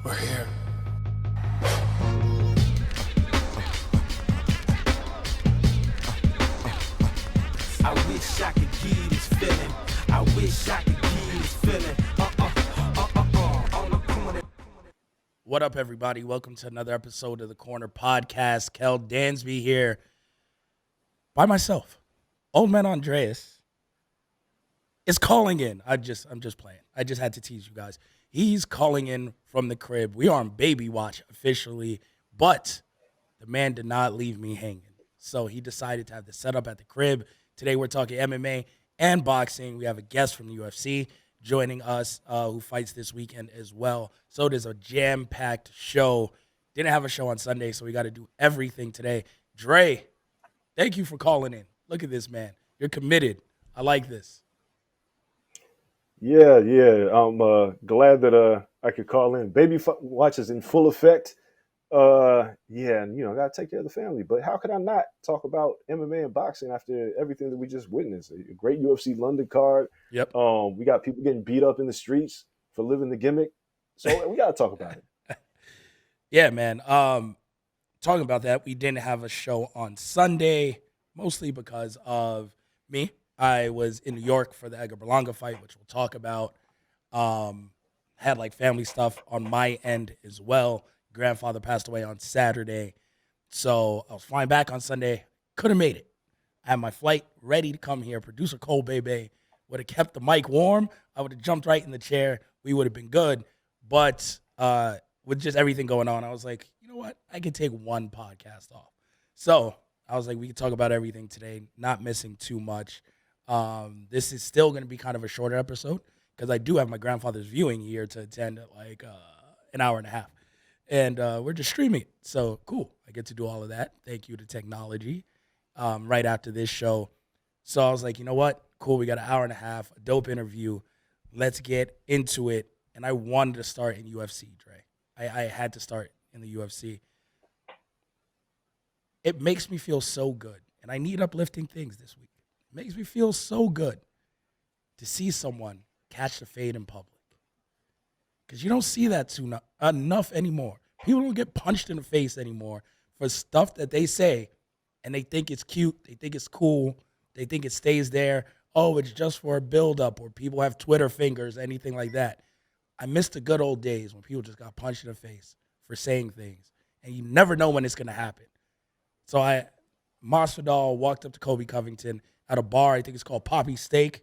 We're here. I wish I could give you this feeling. I wish I could give you this feeling. On the corner. What up, everybody? Welcome to another episode of the Corner Podcast. Kel Dansby here by myself. Old man Andreas is calling in. I'm just playing. I just had to tease you guys. He's calling in from the crib. We are on baby watch officially, but the man did not leave me hanging. So he decided to have the setup at the crib. Today we're talking MMA and boxing. We have a guest from the UFC joining us who fights this weekend as well. So it is a jam-packed show. Didn't have a show on Sunday, so we got to do everything today. Dre, thank you for calling in. Look at this, man. You're committed. I like this. Yeah. I'm glad that I could call in. Watch is in full effect. And gotta take care of the family. But how could I not talk about MMA and boxing after everything that we just witnessed? A great UFC London card. Yep. We got people getting beat up in the streets for living the gimmick. So we gotta talk about it. Yeah, man. Talking about that, we didn't have a show on Sunday, mostly because of me. I was in New York for the Edgar Berlanga fight, which we'll talk about. Had like family stuff on my end as well. Grandfather passed away on Saturday. So I was flying back on Sunday. Could have made it. I had my flight ready to come here. Producer Cole Bebe would have kept the mic warm. I would have jumped right in the chair. We would have been good. But with just everything going on, I was like, you know what? I could take one podcast off. So I was like, we can talk about everything today, not missing too much. This is still going to be kind of a shorter episode because I do have my grandfather's viewing here to attend at like an hour and a half. And we're just streaming it. So cool. I get to do all of that. Thank you to technology right after this show. So I was like, you know what? Cool. We got an hour and a half, a dope interview. Let's get into it. And I wanted to start in UFC, Dre. I had to start in the UFC. It makes me feel so good. And I need uplifting things this week. It makes me feel so good to see someone catch the fade in public. Because you don't see that enough anymore. People don't get punched in the face anymore for stuff that they say, and they think it's cute, they think it's cool, they think it stays there. Oh, it's just for a build-up, or people have Twitter fingers, anything like that. I miss the good old days when people just got punched in the face for saying things, and you never know when it's going to happen. So Masvidal walked up to Covington at a bar, I think it's called Papi Steak.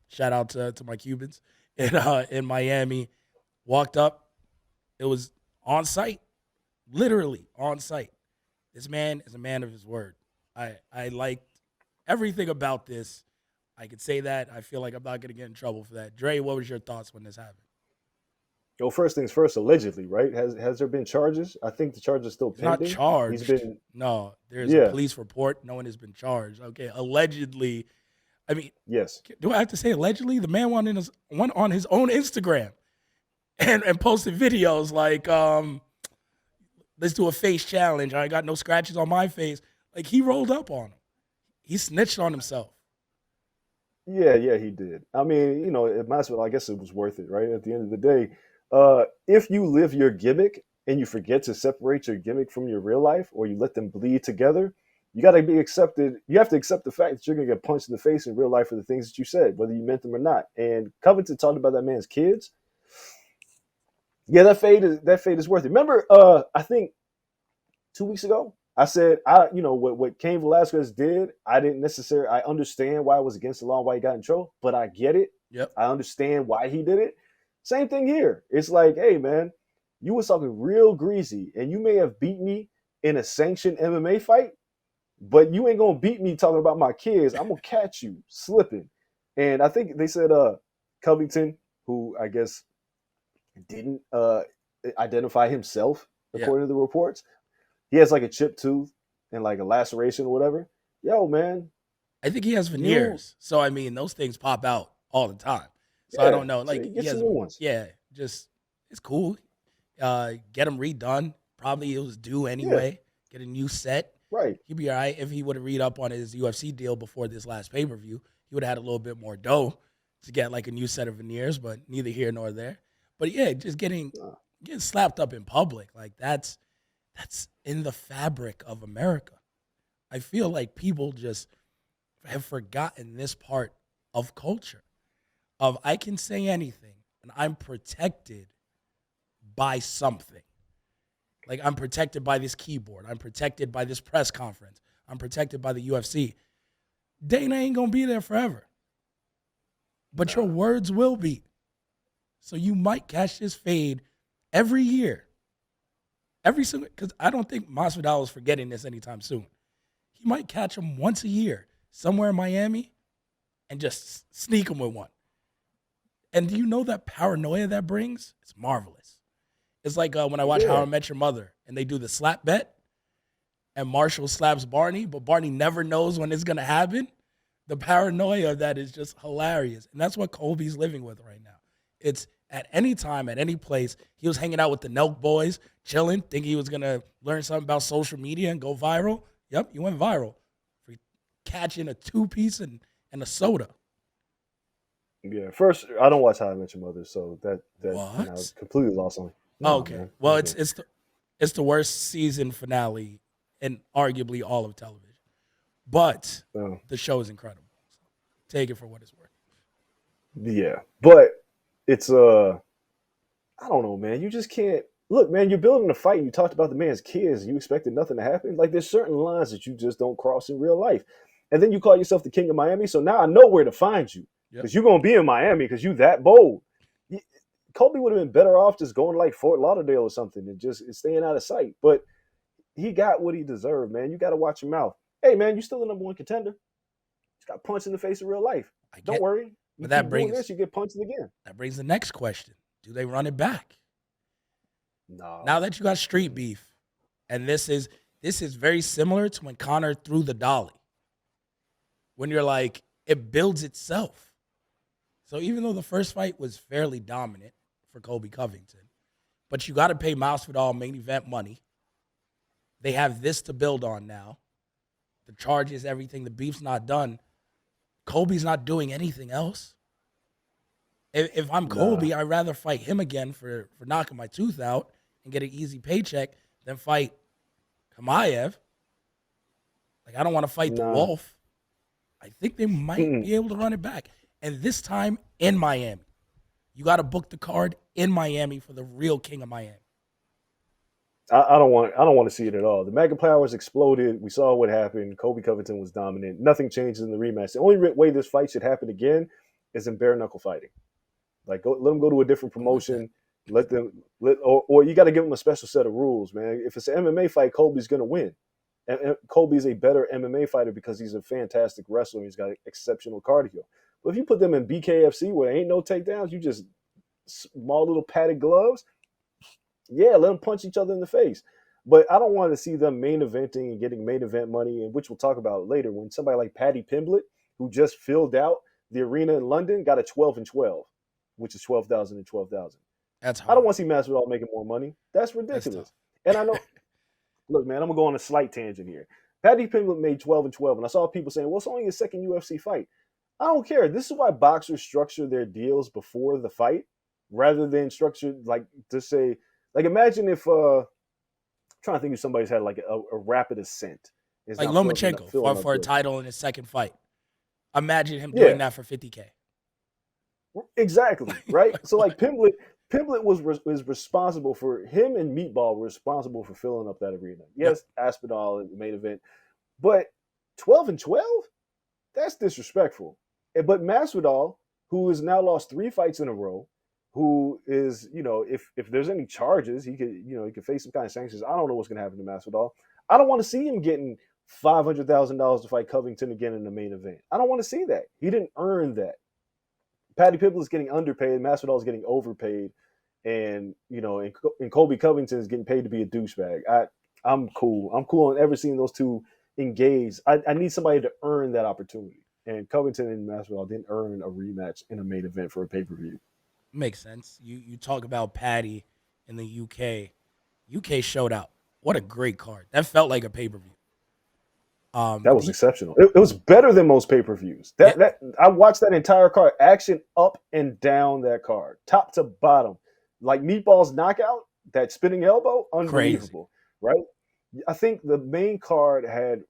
Shout out to my Cubans in Miami. Walked up. It was on site, literally on site. This man is a man of his word. I liked everything about this. I could say that. I feel like I'm not going to get in trouble for that. Dre, what was your thoughts when this happened? Well, first things first, allegedly, right? Has there been charges? I think the charge is still pending. Not charged. No, there's a police report. No one has been charged. Okay, allegedly. I mean, yes. Do I have to say allegedly? The man went on his own Instagram. And posted videos like, let's do a face challenge. I got no scratches on my face. Like, he rolled up on him. He snitched on himself. Yeah, he did. I mean, it might as well. I guess it was worth it, right? At the end of the day, if you live your gimmick and you forget to separate your gimmick from your real life, or you let them bleed together, you got to be accepted. You have to accept the fact that you're going to get punched in the face in real life for the things that you said, whether you meant them or not. And Covington talked about that man's kids. Yeah, that fade is worth it. Remember, I think 2 weeks ago, I said, what Cain Velasquez did, I understand why it was against the law and why he got in trouble, but I get it. Yep. I understand why he did it. Same thing here. It's like, hey, man, you was talking real greasy, and you may have beat me in a sanctioned MMA fight, but you ain't going to beat me talking about my kids. I'm going to catch you slipping. And I think they said Covington, who I guess didn't identify himself according to the reports. He has like a chipped tooth and like a laceration or whatever. Yo, man. I think he has veneers. So, I mean, those things pop out all the time. So, I don't know. Like, he has new ones. Yeah, just, it's cool. Get him redone. Probably it was due anyway. Get a new set. Right. He'd be all right if he would have read up on his UFC deal before this last pay-per-view. He would have had a little bit more dough to get like a new set of veneers, but neither here nor there. But yeah, just getting getting slapped up in public, like that's in the fabric of America. I feel like people just have forgotten this part of culture. Of I can say anything and I'm protected by something. Like I'm protected by this keyboard. I'm protected by this press conference. I'm protected by the UFC. Dana ain't gonna be there forever. But your words will be. So you might catch this fade every year. Every single, because I don't think Masvidal is forgetting this anytime soon. He might catch him once a year somewhere in Miami and just sneak him with one. And do you know that paranoia that brings? It's marvelous. It's like when I watch How I Met Your Mother and they do the slap bet and Marshall slaps Barney, but Barney never knows when it's going to happen. The paranoia of that is just hilarious. And that's what Colby's living with right now. It's at any time, at any place. He was hanging out with the Nelk boys, chilling, thinking he was going to learn something about social media and go viral. Yep, you went viral for catching a two-piece and a soda. Yeah, first, I don't watch How I Met Your Mother, so that What? I was completely lost on me. No, Okay. man. Well, it's the worst season finale in arguably all of television. But the show is incredible. So take it for what it's worth. Yeah, but it's I don't know, man. You just can't look, man. You're building a fight. And you talked about the man's kids. And you expected nothing to happen. Like there's certain lines that you just don't cross in real life. And then you call yourself the king of Miami. So now I know where to find you because you're gonna be in Miami because you that bold. Colby would have been better off just going to like Fort Lauderdale or something and just staying out of sight. But he got what he deserved, man. You got to watch your mouth. Hey, man, you still the number one contender. Just got punched in the face in real life. Don't worry. But that brings this, you get punched again. That brings the next question: do they run it back? No. Now that you got street beef, and this is very similar to when Conor threw the dolly. When you're like, it builds itself. So even though the first fight was fairly dominant for Colby Covington, but you got to pay Masvidal main event money. They have this to build on now. The charges, everything, the beef's not done. Colby's not doing anything else. If I'm Colby, I'd rather fight him again for knocking my tooth out and get an easy paycheck than fight Chimaev. Like, I don't want to fight the Wolf. I think they might be able to run it back. And this time in Miami. You got to book the card in Miami for the real king of Miami. I don't want to see it at all. The mega powers exploded. We saw what happened. Colby Covington was dominant. Nothing changes in the rematch. The only way this fight should happen again is in bare knuckle fighting. Like, let them go to a different promotion. Or you got to give them a special set of rules, man. If it's an MMA fight, Colby's going to win. And Colby's a better MMA fighter because he's a fantastic wrestler. He's got exceptional cardio. But if you put them in BKFC where there ain't no takedowns, you just small little padded gloves. Yeah, let them punch each other in the face. But I don't want to see them main eventing and getting main event money, and which we'll talk about later, when somebody like Paddy Pimblett, who just filled out the arena in London, got a 12 and 12, which is 12,000 and 12,000. That's hard. I don't want to see Masvidal making more money. That's ridiculous. And I know, look, man, I'm going to go on a slight tangent here. Paddy Pimblett made 12 and 12, and I saw people saying, well, it's only his second UFC fight. I don't care. This is why boxers structure their deals before the fight rather than structure, like, to say, like, imagine if, I'm trying to think if somebody's had like a rapid ascent. Like Lomachenko fought for a title in his second fight. Imagine him doing that for $50K. Exactly, right? So like Pimblett was responsible for, him and Meatball were responsible for filling up that arena. Yes, Aspinall in the main event, but 12 and 12? That's disrespectful. But Masvidal, who has now lost 3 fights in a row, who is, if there's any charges, he could face some kind of sanctions. I don't know what's going to happen to Masvidal. I don't want to see him getting $500,000 to fight Covington again in the main event. I don't want to see that. He didn't earn that. Paddy Pimblett is getting underpaid. Masvidal is getting overpaid. And, and Colby Covington is getting paid to be a douchebag. I'm cool. I'm cool on ever seeing those two engage. I need somebody to earn that opportunity. And Covington and Masvidal didn't earn a rematch in a main event for a pay-per-view. Makes sense. You talk about Paddy in the UK. UK showed out. What a great card. That felt like a pay-per-view. That was exceptional. It was better than most pay-per-views. That I watched that entire card, action up and down that card, top to bottom. Like Meatball's knockout, that spinning elbow, Crazy. unbelievable, right? I think the main card had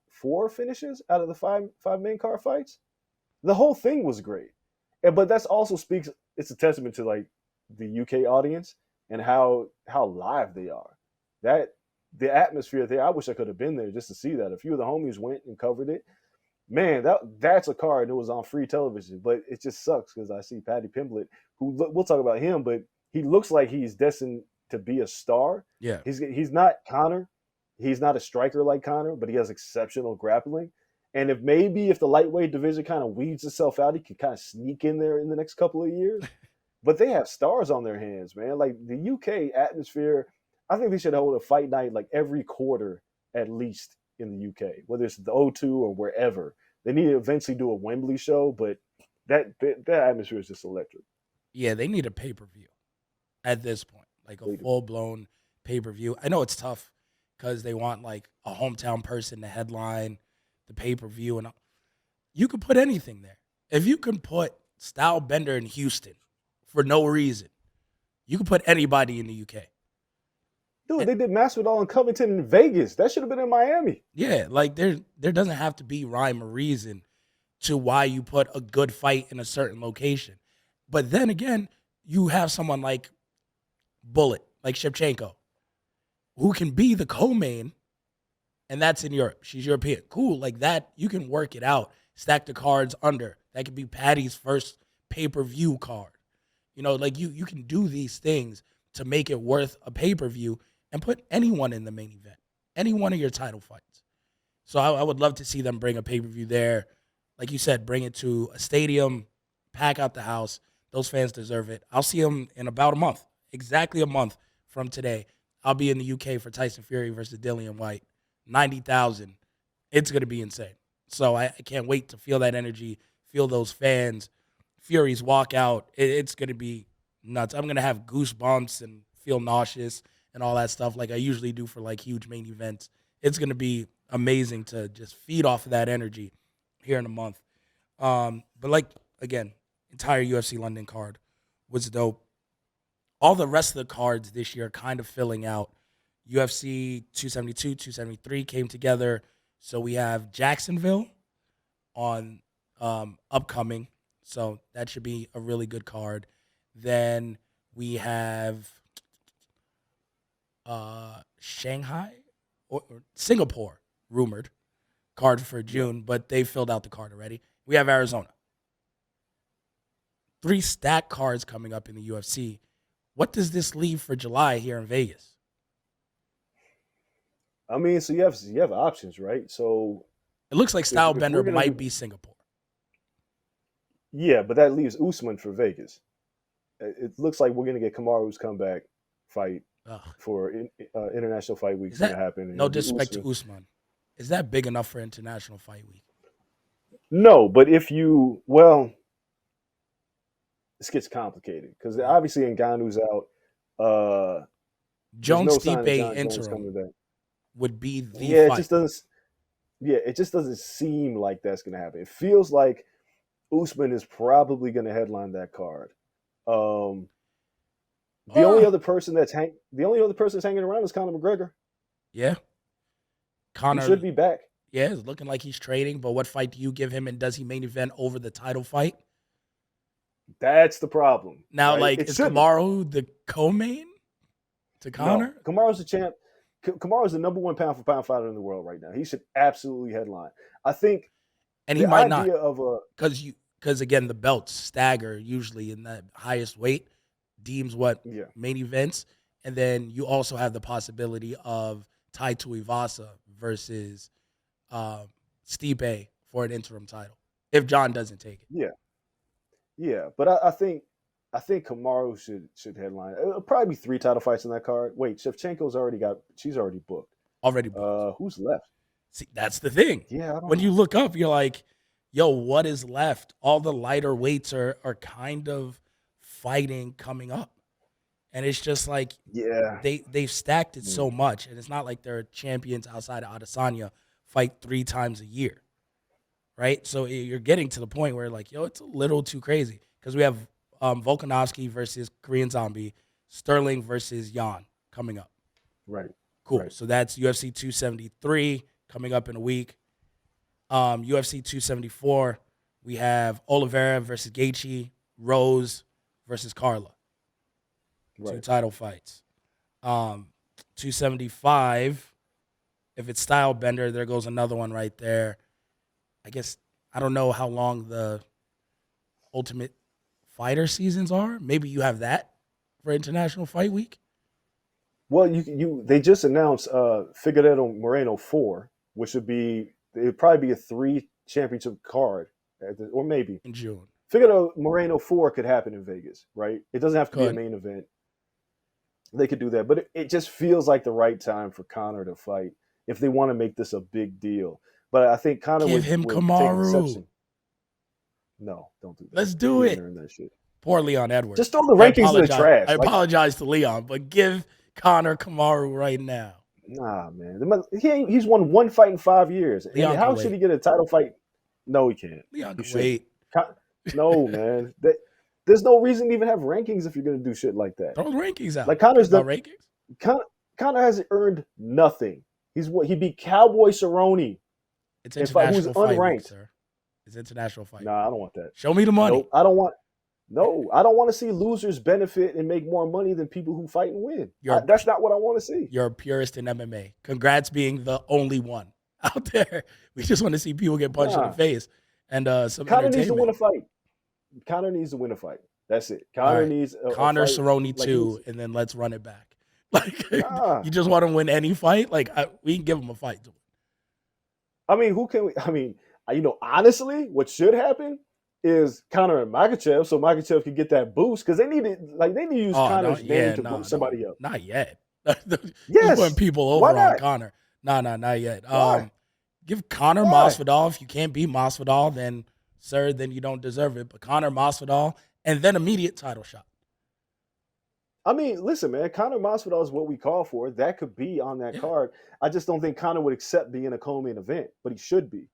four finishes out of the five main card fights. The whole thing was great, but that's also speaks. It's a testament to like the UK audience and how live they are. That the atmosphere there. I wish I could have been there just to see that. A few of the homies went and covered it. Man, that's a card. It was on free television, but it just sucks because I see Paddy Pimblett, who we'll talk about him, but he looks like he's destined to be a star. Yeah. He's not Conor. He's not a striker like Conor, but he has exceptional grappling. And if the lightweight division kind of weeds itself out, he can kind of sneak in there in the next couple of years. But they have stars on their hands, man. Like the UK atmosphere, I think they should hold a fight night like every quarter at least in the UK, whether it's the O2 or wherever. They need to eventually do a Wembley show, but that atmosphere is just electric. Yeah, they need a pay-per-view at this point, like a full-blown pay-per-view. I know it's tough because they want like a hometown person to headline the pay-per-view, and you could put anything there. If you can put Style Bender in Houston for no reason, you could put anybody in the UK. Dude, they did Masvidal and Covington in Vegas. That should have been in Miami. Yeah, like there doesn't have to be rhyme or reason to why you put a good fight in a certain location. But then again, you have someone like Bullet, like Shevchenko, who can be the co-main, and that's in Europe. She's European. Cool, like that, you can work it out. Stack the cards under. That could be Patty's first pay-per-view card. You know, like you can do these things to make it worth a pay-per-view and put anyone in the main event, any one of your title fights. So I would love to see them bring a pay-per-view there. Like you said, bring it to a stadium, pack out the house. Those fans deserve it. I'll see them in about a month, exactly a month from today. I'll be in the UK for Tyson Fury versus Dillian White. 90,000. It's going to be insane. So I can't wait to feel that energy, feel those fans. Furies walk out. It's going to be nuts. I'm going to have goosebumps and feel nauseous and all that stuff like I usually do for like huge main events. It's going to be amazing to just feed off of that energy here in a month. But like, again, entire UFC London card was dope. All the rest of the cards this year kind of filling out. UFC 272, 273 came together. So we have Jacksonville on upcoming. So that should be a really good card. Then we have Shanghai or Singapore rumored card for June, but they filled out the card already. We have Arizona. 3 stack cards coming up in the UFC. What does this leave for July here in Vegas? I mean, so you have options, right? So it looks like Style if Bender might be Singapore. Yeah, but that leaves Usman for Vegas. It looks like we're going to get Kamaru's comeback fight for International Fight Week. Going to happen. No disrespect to Usman. Is that big enough for International Fight Week? No, but this gets complicated because obviously Ngannou's out. Jones Stipe interim would be the fight. It just doesn't seem like that's going to happen. It feels like Usman is probably going to headline that card. The only other person that's hanging around is Conor McGregor. Yeah, Conor he should be back. Yeah, it's looking like he's trading. But what fight do you give him, and does he main event over the title fight? That's the problem. Now, right? Is Kamaru the co-main to Conor? No, Kamaru's the champ. Kamaru's the number 1 pound for pound fighter in the world right now. He should absolutely headline. I think, and he might not because again the belts stagger usually in that highest weight deems what main events, and then you also have the possibility of Tai Tuivasa versus Stipe for an interim title if John doesn't take it. Yeah, but I think Kamaru should headline. It'll probably be 3 title fights in that card. Wait, Shevchenko's she's already booked. Who's left? See, that's the thing. Yeah, when you look up, you're like, yo, what is left? All the lighter weights are kind of fighting coming up. And it's just like they've stacked it so much. And it's not like they're champions outside of Adesanya fight 3 times a year. Right? So you're getting to the point where like, yo, it's a little too crazy. Because we have Volkanovski versus Korean Zombie, Sterling versus Jan coming up. Right. Cool. Right. So that's UFC 273 coming up in a week. UFC 274, we have Oliveira versus Gaethje, Rose versus Carla. Right. 2 title fights. 275, if it's style bender, there goes another one right there. I guess I don't know how long the Ultimate Fighter seasons are. Maybe you have that for International Fight Week. Well, they just announced Figueiredo Moreno 4, which it'd probably be a 3 championship card, or maybe In June. Figueiredo Moreno 4 could happen in Vegas, right? It doesn't have to be a Could. main event. They could do that, but it just feels like the right time for Conor to fight if they want to make this a big deal. But I think Conor Give him would Kamaru. take exception. No, don't do that. Let's do He it. ain't earned that shit. Poor Leon Edwards. Just throw the rankings in the trash. I apologize to Leon, but give Conor Kamaru right now. Nah, man. He's won 1 fight in 5 years. Leon And how can should wait. he get a title fight? No, he can't. Leon He can shouldn't. wait. No, man. There's no reason to even have rankings if you're going to do shit like that. Throw the rankings out. Like Conor's the rankings. Conor hasn't earned nothing. He beat Cowboy Cerrone. It's in fact, international who's fight unranked. week, sir. It's international fight. Nah, I don't want that. Show me the money. Nope, I don't want to see losers benefit and make more money than people who fight and win. That's not what I want to see. You're a purist in MMA. Congrats being the only one out there. We just want to see people get punched in the face and some Conor entertainment. needs to win a fight. Conor needs to win a fight. That's it. Conor needs a Conor fight. Cerrone 2, and then let's run it back. Like, you just want to win any fight? Like, we can give him a fight. I mean, honestly, what should happen is Conor and Makhachev, so Makhachev can get that boost because they need to use Conor's name to bump somebody up. Not yet. Yes, putting people over on Conor. Not yet. Give Conor Masvidal. If you can't beat Masvidal, then you don't deserve it. But Conor Masvidal, and then immediate title shot. I mean, listen, man, Conor Masvidal is what we call for. That could be on that card. I just don't think Conor would accept being a co-main event, but he should be.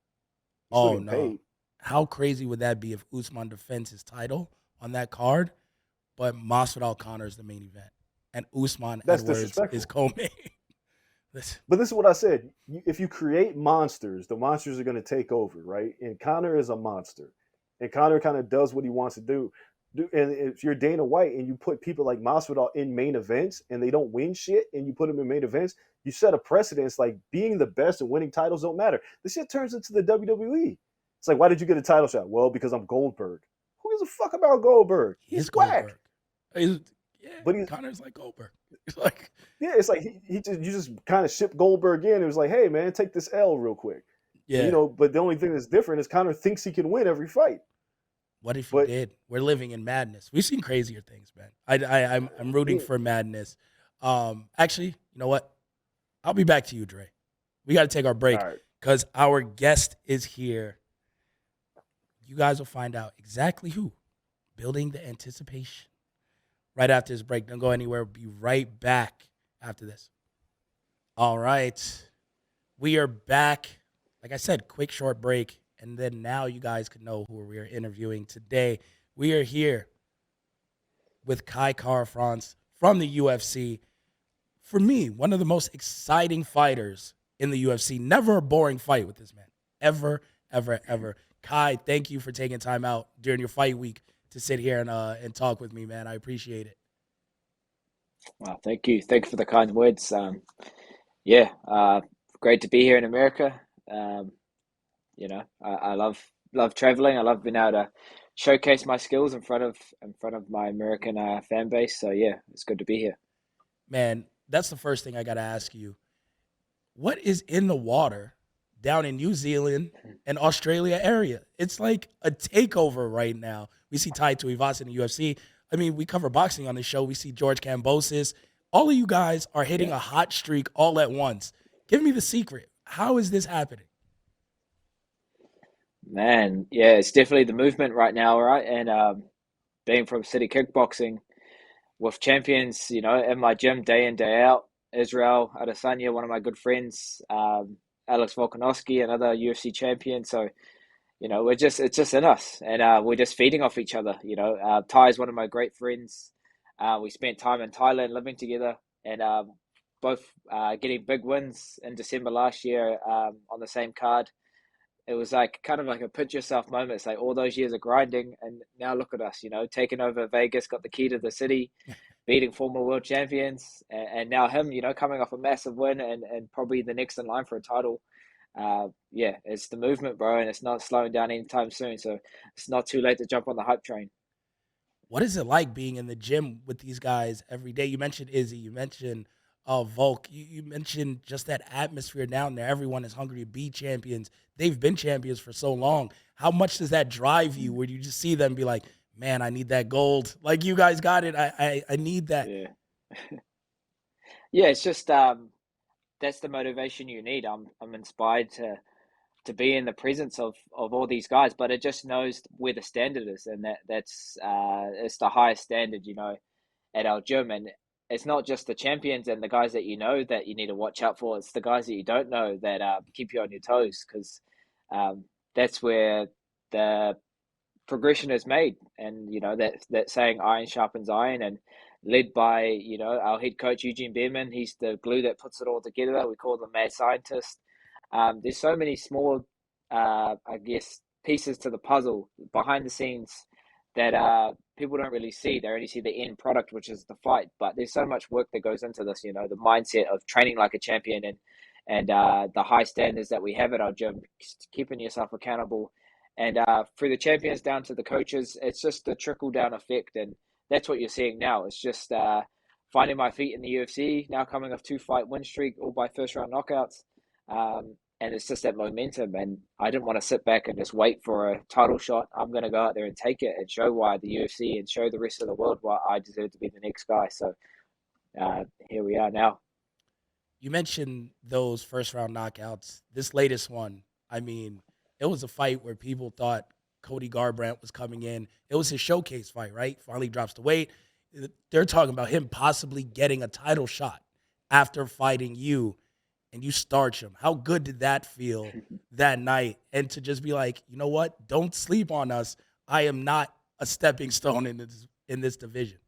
Oh, no. Paid. How crazy would that be if Usman defends his title on that card, but Masvidal Conor is the main event, and Usman Edwards is co-main? But this is what I said. If you create monsters, the monsters are going to take over, right? And Conor is a monster. And Conor kind of does what he wants to do. And if you're Dana White and you put people like Masvidal in main events and they don't win shit and you put them in main events, you set a precedence like being the best and winning titles don't matter. This shit turns into the WWE. It's like, why did you get a title shot? Well, because I'm Goldberg. Who gives a fuck about Goldberg? He's whack. But Conor's like Goldberg. It's like, it's like you just kind of ship Goldberg in. It was like, hey man, take this L real quick. Yeah, but the only thing that's different is Conor thinks he can win every fight. What if he did? We're living in madness. We've seen crazier things, man. I'm rooting for madness. Actually, you know what? I'll be back to you, Dre. We got to take our break because our guest is here. You guys will find out exactly who. Building the anticipation. Right after this break. Don't go anywhere. We'll be right back after this. All right. We are back. Like I said, quick, short break. And then now you guys can know who we are interviewing today. We are here with Kai Kara-France from the UFC. For me, one of the most exciting fighters in the UFC. Never a boring fight with this man. Ever, ever, ever. Kai, thank you for taking time out during your fight week to sit here and talk with me, man. I appreciate it. Well, thank you. Thank you for the kind words. Great to be here in America. I love traveling. I love being able to showcase my skills in front of my American fan base. So yeah, it's good to be here. Man, that's the first thing I got to ask you. What is in the water down in New Zealand and Australia area? It's like a takeover right now. We see Tai Tuivasa in the UFC. I mean, we cover boxing on this show. We see George Kambosos. All of you guys are hitting a hot streak all at once. Give me the secret. How is this happening? Man, yeah, it's definitely the movement right now, right? And being from City Kickboxing with champions, in my gym day in, day out, Israel Adesanya, one of my good friends, Alex Volkanovski, another UFC champion. So, it's just in us, and we're just feeding off each other. Ty is one of my great friends. We spent time in Thailand living together, and both getting big wins in December last year on the same card. It was like kind of like a pinch yourself moment. It's like all those years of grinding, and now look at us, taking over Vegas, got the key to the city, beating former world champions, and now him, coming off a massive win and probably the next in line for a title. Yeah, it's the movement, bro, and it's not slowing down anytime soon. So it's not too late to jump on the hype train. What is it like being in the gym with these guys every day? You mentioned Izzy, you mentioned Volk, you mentioned just that atmosphere down there. Everyone is hungry to be champions. They've been champions for so long. How much does that drive you where you just see them be like, man, I need that gold. Like, you guys got it. I need that. Yeah. Yeah, it's just that's the motivation you need. I'm inspired to be in the presence of all these guys, but it just knows where the standard is, and that's it's the highest standard, at our gym. And it's not just the champions and the guys that that you need to watch out for. It's the guys that you don't know that keep you on your toes, because that's where the progression is made. And that saying, iron sharpens iron, and led by our head coach Eugene Behrman. He's the glue that puts it all together. We call them mad scientists. There's so many small, I guess, pieces to the puzzle behind the scenes that people don't really see. They only see the end product, which is the fight. But there's so much work that goes into this. The mindset of training like a champion, and the high standards that we have at our gym, keeping yourself accountable. And through the champions down to the coaches, it's just a trickle down effect, and that's what you're seeing now. It's just finding my feet in the UFC now, coming off 2-fight win streak, all by first round knockouts. And it's just that momentum, and I didn't want to sit back and just wait for a title shot. I'm going to go out there and take it and show why the UFC and show the rest of the world why I deserve to be the next guy. So here we are now. You mentioned those first round knockouts. This latest one, I mean, it was a fight where people thought Cody Garbrandt was coming in. It was his showcase fight, right? Finally drops the weight. They're talking about him possibly getting a title shot after fighting you, and you starch him. How good did that feel that night? And to just be like, you know what? Don't sleep on us. I am not a stepping stone in this division.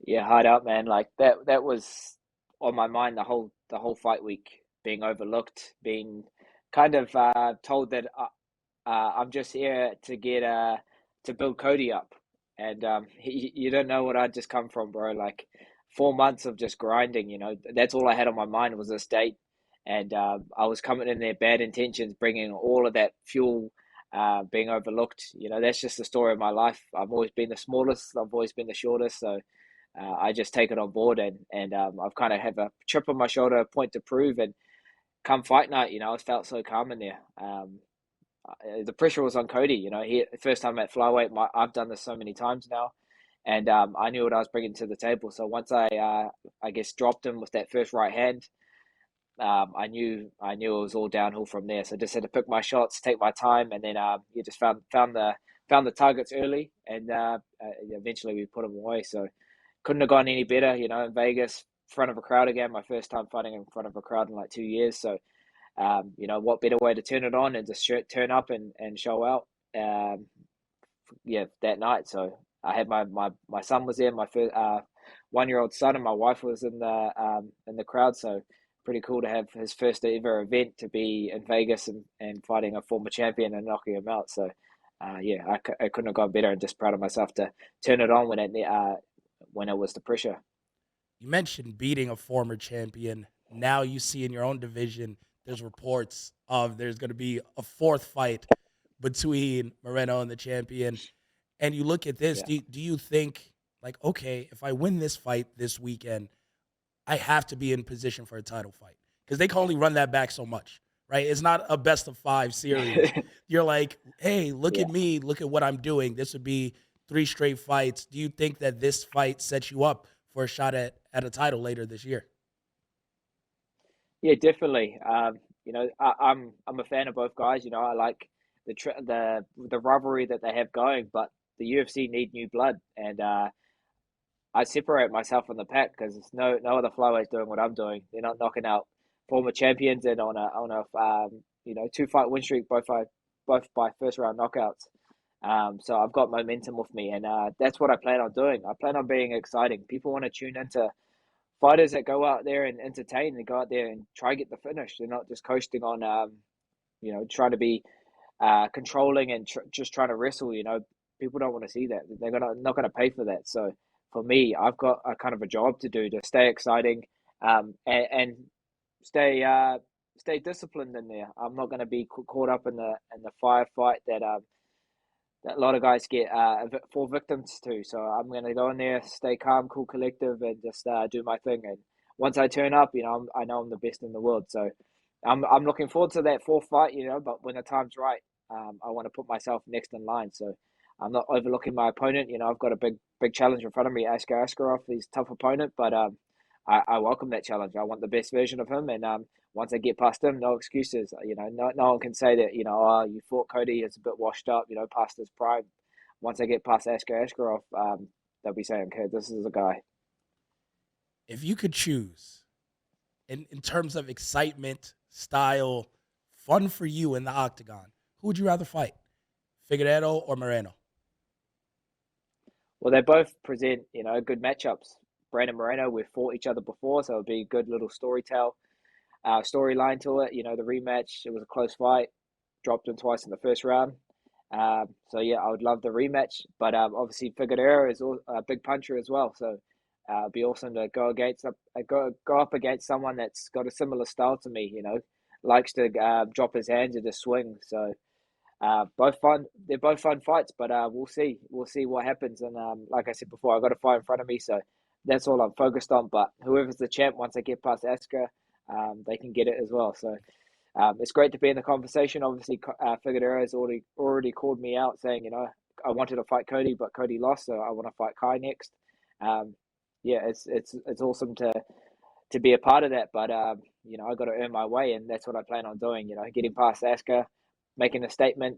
Yeah, hard out, man. Like that was on my mind the whole fight week, being overlooked, being kind of told that I'm just here to get to build Cody up, and you don't know what I just come from, bro. Like 4 months of just grinding. That's all I had on my mind was this date, and I was coming in there bad intentions, bringing all of that fuel, being overlooked. That's just the story of my life. I've always been the smallest. I've always been the shortest. So I just take it on board, and I've kind of have a chip on my shoulder, a point to prove, and come fight night, I felt so calm in there. The pressure was on Cody. He first time at flyweight. I've done this so many times now, and I knew what I was bringing to the table. So once I guess dropped him with that first right hand, I knew it was all downhill from there. So I just had to pick my shots, take my time, and then you just found the targets early, and eventually we put them away. So couldn't have gone any better. In Vegas, front of a crowd again. My first time fighting in front of a crowd in like 2 years. So what better way to turn it on and just turn up and show out. That night. So I had my son was there, my first 1-year-old son, and my wife was in the crowd. So pretty cool to have his first ever event to be in Vegas and fighting a former champion and knocking him out. So I couldn't have gone better, and just proud of myself to turn it on when it was the pressure. You mentioned beating a former champion. Now you see in your own division, there's reports of there's going to be a fourth fight between Moreno and the champion. And you look at this, Yeah. do you think, like, okay, if I win this fight this weekend, I have to be in position for a title fight? Because they can only run that back so much, right? It's not a best of 5 series. You're like, hey, look at me. Look at what I'm doing. This would be 3 straight fights. Do you think that this fight sets you up for a shot at a title later this year? Yeah, definitely. I'm a fan of both guys. I like the rivalry that they have going, but the UFC need new blood, and I separate myself from the pack because no other flyweights doing what I'm doing. They're not knocking out former champions, and on a 2-fight win streak, both by first round knockouts. So I've got momentum with me, and that's what I plan on doing. I plan on being exciting. People want to tune into fighters that go out there and entertain, and go out there and try to get the finish. They're not just coasting on, trying to be controlling and just trying to wrestle. People don't want to see that. They're not gonna pay for that. So for me, I've got a kind of a job to do to stay exciting, and stay stay disciplined in there. I'm not going to be caught up in the firefight that a lot of guys get fall victims to. So I'm going to go in there, stay calm, cool, collective, and just do my thing. And once I turn up, I know I'm the best in the world. So I'm looking forward to that fourth fight. But when the time's right, I want to put myself next in line. So I'm not overlooking my opponent. I've got a big challenge in front of me, Askar Askarov. He's a tough opponent, but I welcome that challenge. I want the best version of him, and once I get past him, no excuses. No one can say that, oh, you fought Cody, it's a bit washed up, past his prime. Once I get past Askar Askarov, they'll be saying, okay, this is a guy. If you could choose, in terms of excitement, style, fun for you in the octagon, who would you rather fight, Figueiredo or Moreno? Well, they both present, good matchups. Brandon Moreno, we've fought each other before, so it'll be a good little storyline to it. The rematch, it was a close fight, dropped him twice in the first round. So yeah, I would love the rematch, but obviously Figueiredo is a big puncher as well, so it'd be awesome to go up against someone that's got a similar style to me. Likes to drop his hands and just swing. So both fun. They're both fun fights, but we'll see. We'll see what happens. And like I said before, I've got a fight in front of me, so that's all I'm focused on. But whoever's the champ, once I get past Askar, they can get it as well. So it's great to be in the conversation. Obviously, Figueiredo has already called me out, saying, I wanted to fight Cody, but Cody lost, so I want to fight Kai next. Yeah, it's awesome to be a part of that, but I got to earn my way, and that's what I plan on doing. Getting past Askar, making a statement,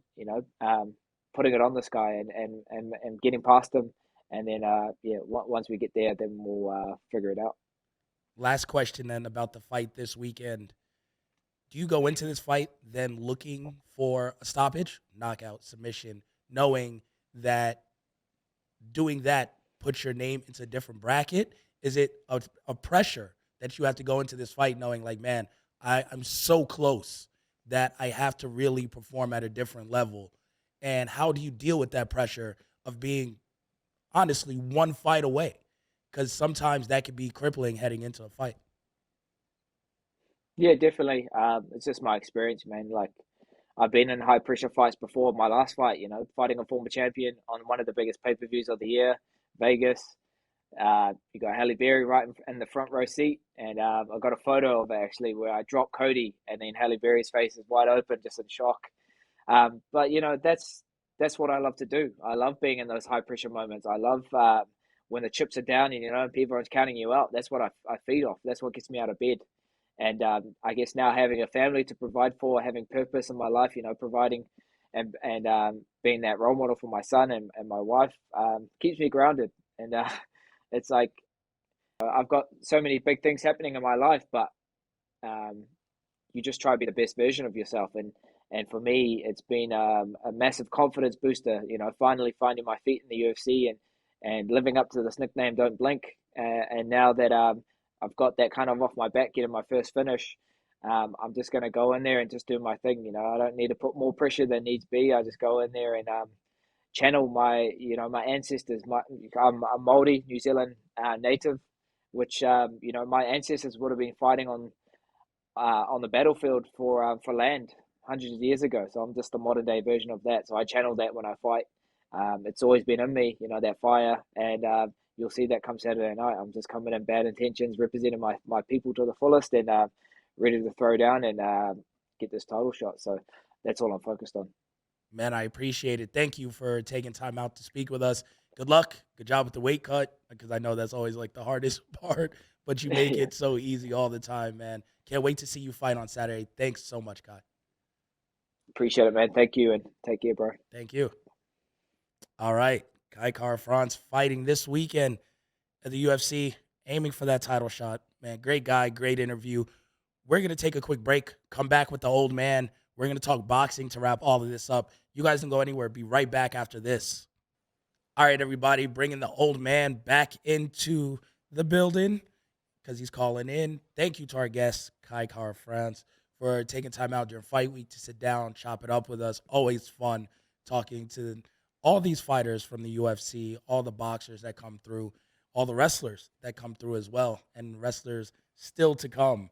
putting it on this guy, and getting past him, and then once we get there, then we'll figure it out. Last question then about the fight this weekend. Do you go into this fight then looking for a stoppage, knockout, submission, knowing that doing that puts your name into a different bracket? Is it a pressure that you have to go into this fight knowing, like, man, I'm so close that I have to really perform at a different level? And how do you deal with that pressure of being, honestly, one fight away? Because sometimes that could be crippling heading into a fight. Yeah, definitely. It's just my experience, man. Like, I've been in high pressure fights before. My last fight, fighting a former champion on one of the biggest pay-per-views of the year, Vegas. You got Halle Berry right in the front row seat, and I got a photo of it actually where I dropped Cody, and then Halle Berry's face is wide open, just in shock. But that's what I love to do. I love being in those high pressure moments. I love when the chips are down and people are counting you out. That's what I feed off. That's what gets me out of bed. And I guess now having a family to provide for, having purpose in my life, providing and being that role model for my son and my wife keeps me grounded. And it's like I've got so many big things happening in my life, but you just try to be the best version of yourself. And for me, it's been a massive confidence booster, finally finding my feet in the UFC and living up to this nickname, Don't Blink. And now that I've got that kind of off my back, getting my first finish, I'm just going to go in there and just do my thing. I don't need to put more pressure than needs be. I just go in there and channel my ancestors. I'm a Māori, New Zealand native, which my ancestors would have been fighting on the battlefield for land hundreds of years ago. So I'm just a modern day version of that. So I channel that when I fight. It's always been in me, that fire, and you'll see that come Saturday night. I'm just coming in bad intentions, representing my people to the fullest, and ready to throw down and get this title shot. So that's all I'm focused on. Man, I appreciate it. Thank you for taking time out to speak with us. Good luck. Good job with the weight cut, because I know that's always like the hardest part, but you make it so easy all the time, man. Can't wait to see you fight on Saturday. Thanks so much, Kai. Appreciate it, man. Thank you, and take care, bro. Thank you. All right. Kai Kara-France fighting this weekend at the UFC, aiming for that title shot. Man, great guy, great interview. We're going to take a quick break, come back with the old man. We're going to talk boxing to wrap all of this up. You guys can go anywhere. Be right back after this. All right, everybody, bringing the old man back into the building because he's calling in. Thank you to our guest, Kai Kara France, for taking time out during fight week to sit down, chop it up with us. Always fun talking to all these fighters from the UFC, all the boxers that come through, all the wrestlers that come through as well, and wrestlers still to come.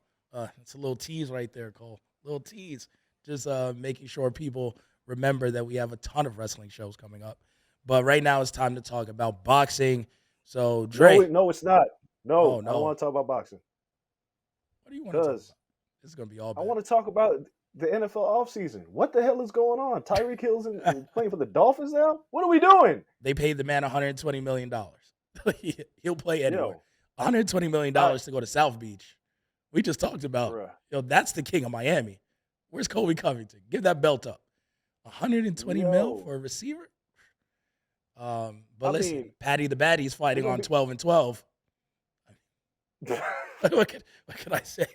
It's a little tease right there, Cole. Little tease. Just making sure people remember that we have a ton of wrestling shows coming up. But right now it's time to talk about boxing. So, Dre. No, it's not. No, Oh, no. I don't want to talk about boxing. What do you want to talk about? Because This is going to be all bad. I want to talk about the NFL offseason. What the hell is going on? Tyreek Hill's playing for the Dolphins now? What are we doing? They paid the man $120 million. He'll play anywhere. Yo, $120 million to go to South Beach. We just talked about, bruh. that's the king of Miami. Where's Colby Covington? Give that belt up. 120 mil for a receiver? But listen, Patty the Baddie's fighting on 12 and 12. What can I say?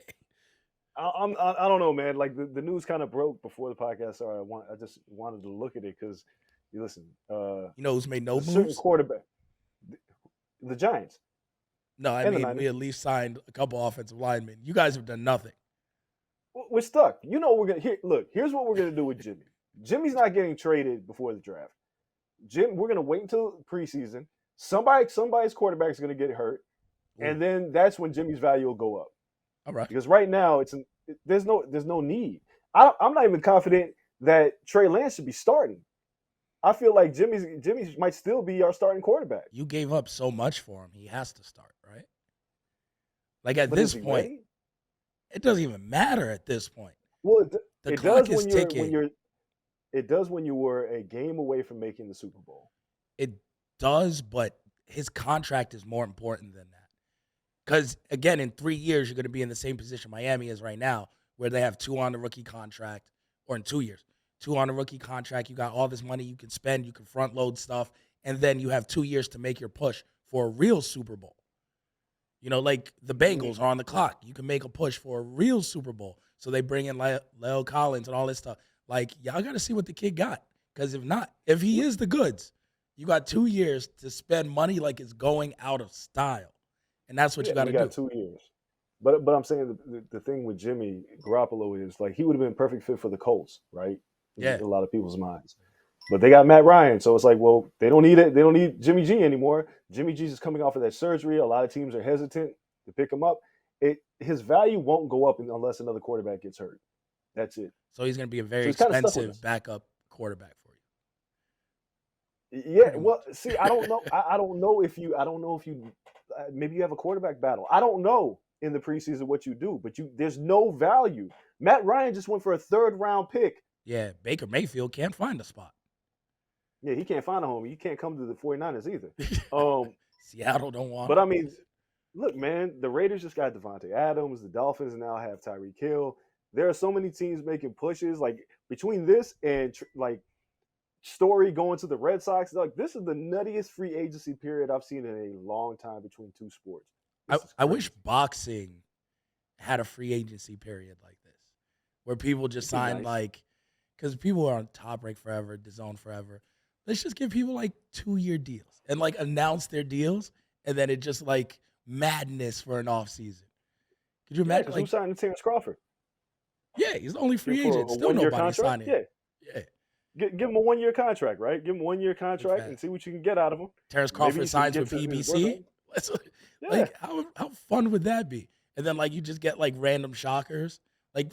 I don't know, man. Like the news kind of broke before the podcast started. I just wanted to look at it because, you listen. You know who's made no moves? Certain quarterback, the Giants. No, I mean we at least signed a couple offensive linemen. You guys have done nothing. We're stuck. You know we're gonna look. Here's what we're gonna do with Jimmy. Jimmy's not getting traded before the draft. We're gonna wait until preseason. Somebody's quarterback is gonna get hurt, and then that's when Jimmy's value will go up. All right. Because right now there's no need. I'm not even confident that Trey Lance should be starting. I feel like Jimmy might still be our starting quarterback. You gave up so much for him. He has to start, right? Like at this point, it doesn't even matter at this point. Well, the clock is ticking. It does when you were a game away from making the Super Bowl. It does, but his contract is more important than that. Because, again, in 3 years, you're going to be in the same position Miami is right now, where they have 2 on the rookie contract, or in 2 years, 2 on the rookie contract. You got all this money you can spend. You can front load stuff. And then you have 2 years to make your push for a real Super Bowl. You know, like the Bengals are on the clock. You can make a push for a real Super Bowl. So they bring in Leo Collins and all this stuff. Like, y'all got to see what the kid got. Because if not, if he is the goods, you got 2 years to spend money like it's going out of style. And that's what you got to do. We got 2 years. But I'm saying the thing with Jimmy Garoppolo is, like, he would have been a perfect fit for the Colts, right? Yeah. In a lot of people's minds. But they got Matt Ryan. So it's like, well, they don't need it. They don't need Jimmy G anymore. Jimmy G's is coming off of that surgery. A lot of teams are hesitant to pick him up. His value won't go up unless another quarterback gets hurt. That's it. So he's going to be a very expensive backup quarterback for you. Yeah. Well, see, I don't know. I don't know if you maybe you have a quarterback battle. I don't know in the preseason what you do, but there's no value. Matt Ryan just went for a 3rd round pick. Yeah. Baker Mayfield can't find a spot. Yeah, he can't find a home. You can't come to the 49ers either. Seattle don't want But I mean, look, man, the Raiders just got Devontae Adams. The Dolphins now have Tyreek Hill. There are so many teams making pushes. Like, between this and Story going to the Red Sox, like, this is the nuttiest free agency period I've seen in a long time between 2 sports. I wish boxing had a free agency period like this, where people just sign because people are on Top Rank forever, DAZN forever. Let's just give people 2-year deals and announce their deals, and then it just madness for an off season. Could you imagine? Who signed Terrence Crawford? Yeah, he's the only free agent. Still nobody signing. Yeah. Give him a 1-year contract, right? Give him a 1-year contract and see what you can get out of him. Terrence Crawford signs with PBC. How fun would that be? And then you just get random shockers.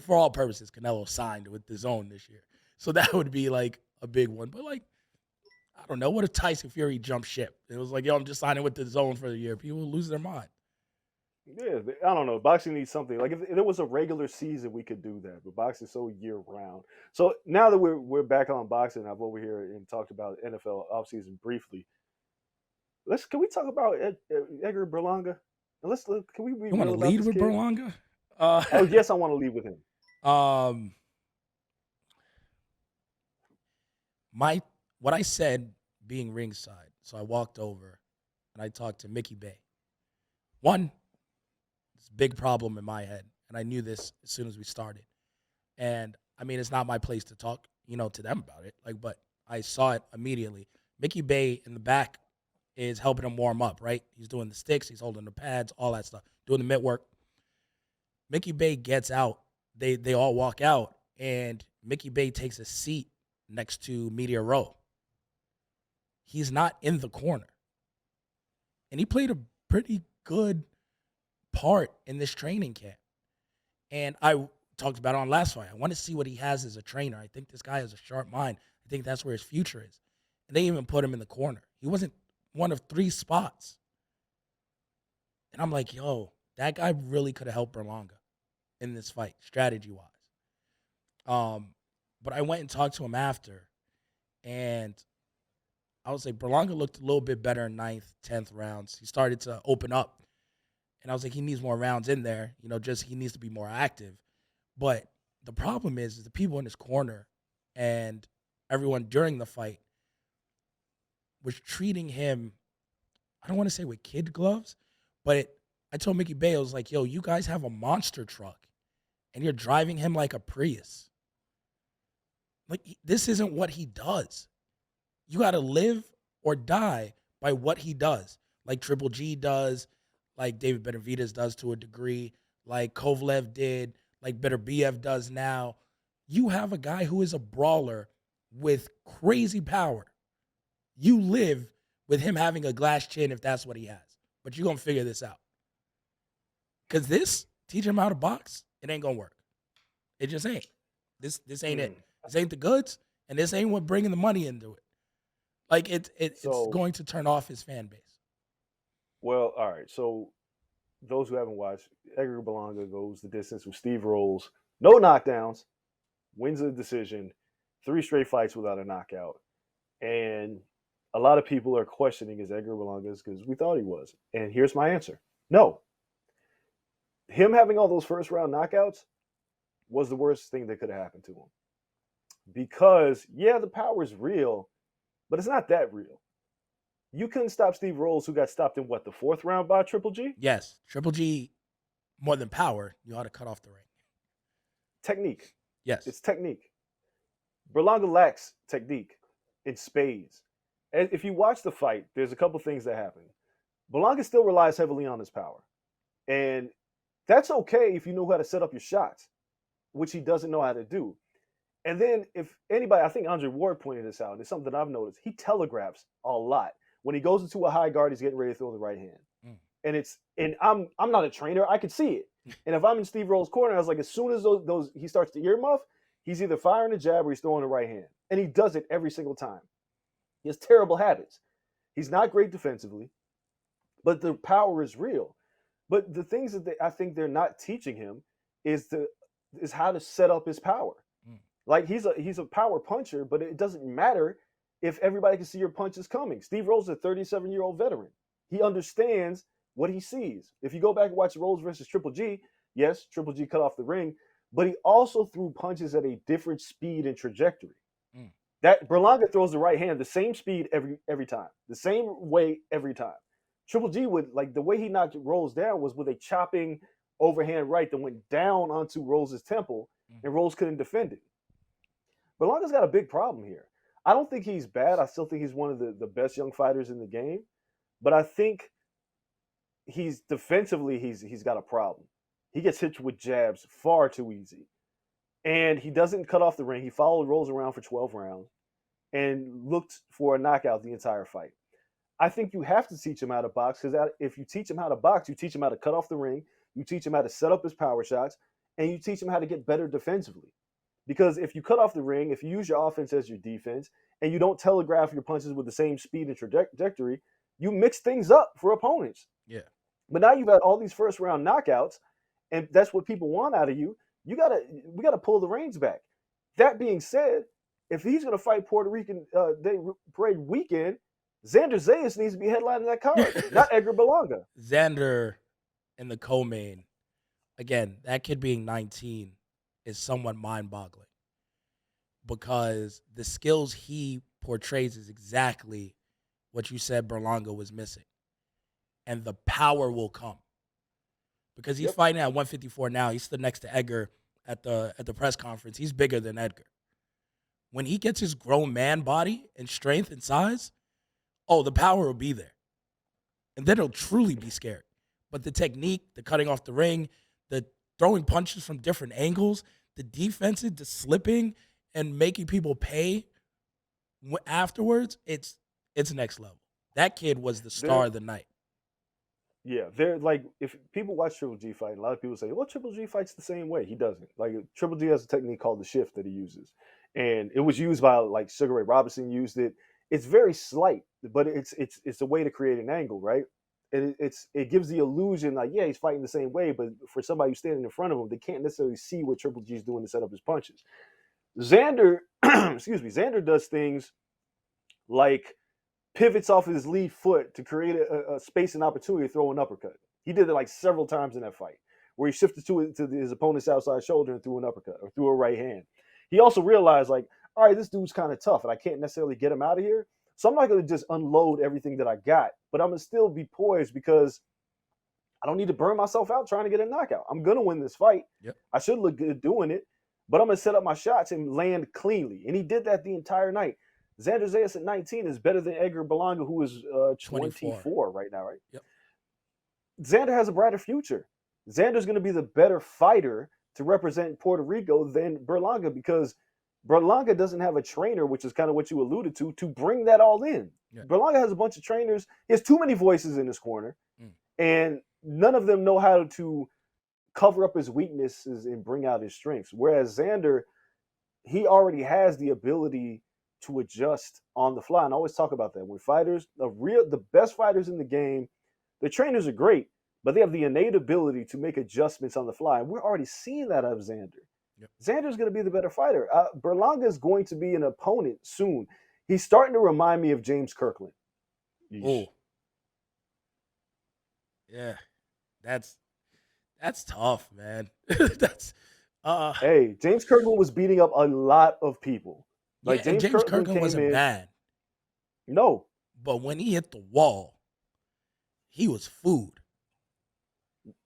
For all purposes, Canelos signed with DAZN this year, so that would be a big one. But I don't know. What if Tyson Fury jumped ship? It was yo, I'm just signing with DAZN for the year. People would lose their mind. Yeah, I don't know. Boxing needs something. If there was a regular season, we could do that. But boxing's so year-round. So now that we're back on boxing, I've over here and talked about NFL offseason briefly. Can we talk about Edgar Berlanga? Can we? You want to lead with Berlanga? Yes, I want to lead with him. What I said being ringside, so I walked over and I talked to Mickey Bay. One, it's a big problem in my head, and I knew this as soon as we started. And I mean, it's not my place to talk, to them about it. But I saw it immediately. Mickey Bay in the back is helping him warm up, right? He's doing the sticks, he's holding the pads, all that stuff, doing the mitt work. Mickey Bay gets out. They all walk out, and Mickey Bay takes a seat next to Media Row. He's not in the corner. And he played a pretty good part in this training camp. And I talked about it on last fight. I want to see what he has as a trainer. I think this guy has a sharp mind. I think that's where his future is. And they even put him in the corner. He wasn't one of 3 spots. And I'm like, yo, that guy really could have helped Berlanga in this fight, strategy-wise. But I went and talked to him after, and I was like, Berlanga looked a little bit better in 9th, 10th rounds. He started to open up. And I was like, he needs more rounds in there. Just he needs to be more active. But the problem is the people in his corner and everyone during the fight was treating him, I don't want to say with kid gloves, but I told Mickey Bay, I was like, yo, you guys have a monster truck, and you're driving him like a Prius. Like, this isn't what he does. You got to live or die by what he does, like Triple G does, like David Benavidez does to a degree, like Kovalev did, like Beterbiev does now. You have a guy who is a brawler with crazy power. You live with him having a glass chin if that's what he has. But you're going to figure this out. Because this, teach him how to box, it ain't going to work. It just ain't. This ain't it. This ain't the goods, and this ain't what bringing the money into it. Like, it's going to turn off his fan base. Well, all right. So those who haven't watched, Edgar Berlanga goes the distance with Steve Rolls. No knockdowns. Wins a decision. 3 straight fights without a knockout. And a lot of people are questioning is Edgar Berlanga's because we thought he was. And here's my answer. No. Him having all those first round knockouts was the worst thing that could have happened to him. Because, yeah, the power is real, but it's not that real. You couldn't stop Steve Rolls, who got stopped in, what, the 4th round by Triple G? Yes. Triple G, more than power, you ought to cut off the ring. Technique. Yes. It's technique. Berlanga lacks technique in spades. And if you watch the fight, there's a couple things that happen. Berlanga still relies heavily on his power. And that's okay if you know how to set up your shots, which he doesn't know how to do. And then if anybody, I think Andre Ward pointed this out, and it's something I've noticed, he telegraphs a lot. When he goes into a high guard, he's getting ready to throw the right hand. And I'm not a trainer, I could see it. And if I'm in Steve Rolls' corner, I was like, as soon as those he starts to earmuff, he's either firing a jab or he's throwing the right hand. And he does it every single time. He has terrible habits. He's not great defensively, but the power is real. But the things that I think they're not teaching him is how to set up his power. Like, he's a power puncher, but it doesn't matter if everybody can see your punches coming. Steve Rolls is a 37-year-old veteran. He understands what he sees. If you go back and watch Rolls versus Triple G, yes, Triple G cut off the ring, but he also threw punches at a different speed and trajectory. That Berlanga throws the right hand the same speed every time, the same way every time. Triple G would, like, the way he knocked Rolls down was with a chopping overhand right that went down onto Rolls' temple, and Rolls couldn't defend it. Berlanga's got a big problem here. I don't think he's bad. I still think he's one of the best young fighters in the game, but I think he's defensively he's got a problem. He gets hit with jabs far too easy. And he doesn't cut off the ring. He rolls around for 12 rounds and looked for a knockout the entire fight. I think you have to teach him how to box, because if you teach him how to box, you teach him how to cut off the ring, you teach him how to set up his power shots, and you teach him how to get better defensively. Because if you cut off the ring, if you use your offense as your defense, and you don't telegraph your punches with the same speed and trajectory, you mix things up for opponents. Yeah. But now you've got all these first round knockouts, and that's what people want out of you. We gotta pull the reins back. That being said, if he's gonna fight Puerto Rican Day Parade weekend, Xander Zayas needs to be headlining that card, not Edgar Berlanga. Xander and the Comain, again, that kid being 19 is somewhat mind-boggling, because the skills he portrays is exactly what you said Berlanga was missing. And the power will come. Because he's fighting at 154 now. He stood next to Edgar at the press conference. He's bigger than Edgar. when he gets his grown man body and strength and size, oh, the power will be there. And then it'll truly be scary. But the technique, the cutting off the ring, the throwing punches from different angles, the defensive, the slipping, and making people pay afterwards, it's next level. That kid was the star of the night. Yeah, they're like, if people watch Triple G fight, a lot of people say, well, Triple G fights the same way. He doesn't. Like, Triple G has a technique called the shift that he uses. And it was used by, like, Sugar Ray Robinson used it. It's very slight, but it's a way to create an angle, right? And it gives the illusion, like, yeah, he's fighting the same way, but for somebody who's standing in front of him, they can't necessarily see what Triple G is doing to set up his punches. Xander, Xander does things like pivots off his lead foot to create a space and opportunity to throw an uppercut. He did it like several times in that fight, where he shifted to his opponent's outside shoulder and threw an uppercut or threw a right hand. He also realized, like, all right, this dude's kind of tough, and I can't necessarily get him out of here. So I'm not going to just unload everything that I got, but I'm going to still be poised because I don't need to burn myself out trying to get a knockout. I'm going to win this fight. Yep. I should look good doing it, but I'm going to set up my shots and land cleanly. And he did that the entire night. Xander Zayas at 19 is better than Edgar Berlanga, who is 24 right now, right? Yep. Xander has a brighter future. Xander's going to be the better fighter to represent Puerto Rico than Berlanga because Berlanga doesn't have a trainer, which is kind of what you alluded to bring that all in. Yeah. Berlanga has a bunch of trainers. He has too many voices in his corner, and none of them know how to cover up his weaknesses and bring out his strengths. Whereas Xander, he already has the ability to adjust on the fly. And I always talk about that. When fighters, the best fighters in the game, the trainers are great, but they have the innate ability to make adjustments on the fly. And we're already seeing that out of Xander. Yep. Xander's going to be the better fighter. Berlanga is going to be an opponent soon. He's starting to remind me of James Kirkland. Oh, yeah, that's tough, man. That's hey, James Kirkland was beating up a lot of people. Like James Kirkland wasn't bad. No, but when he hit the wall, he was food.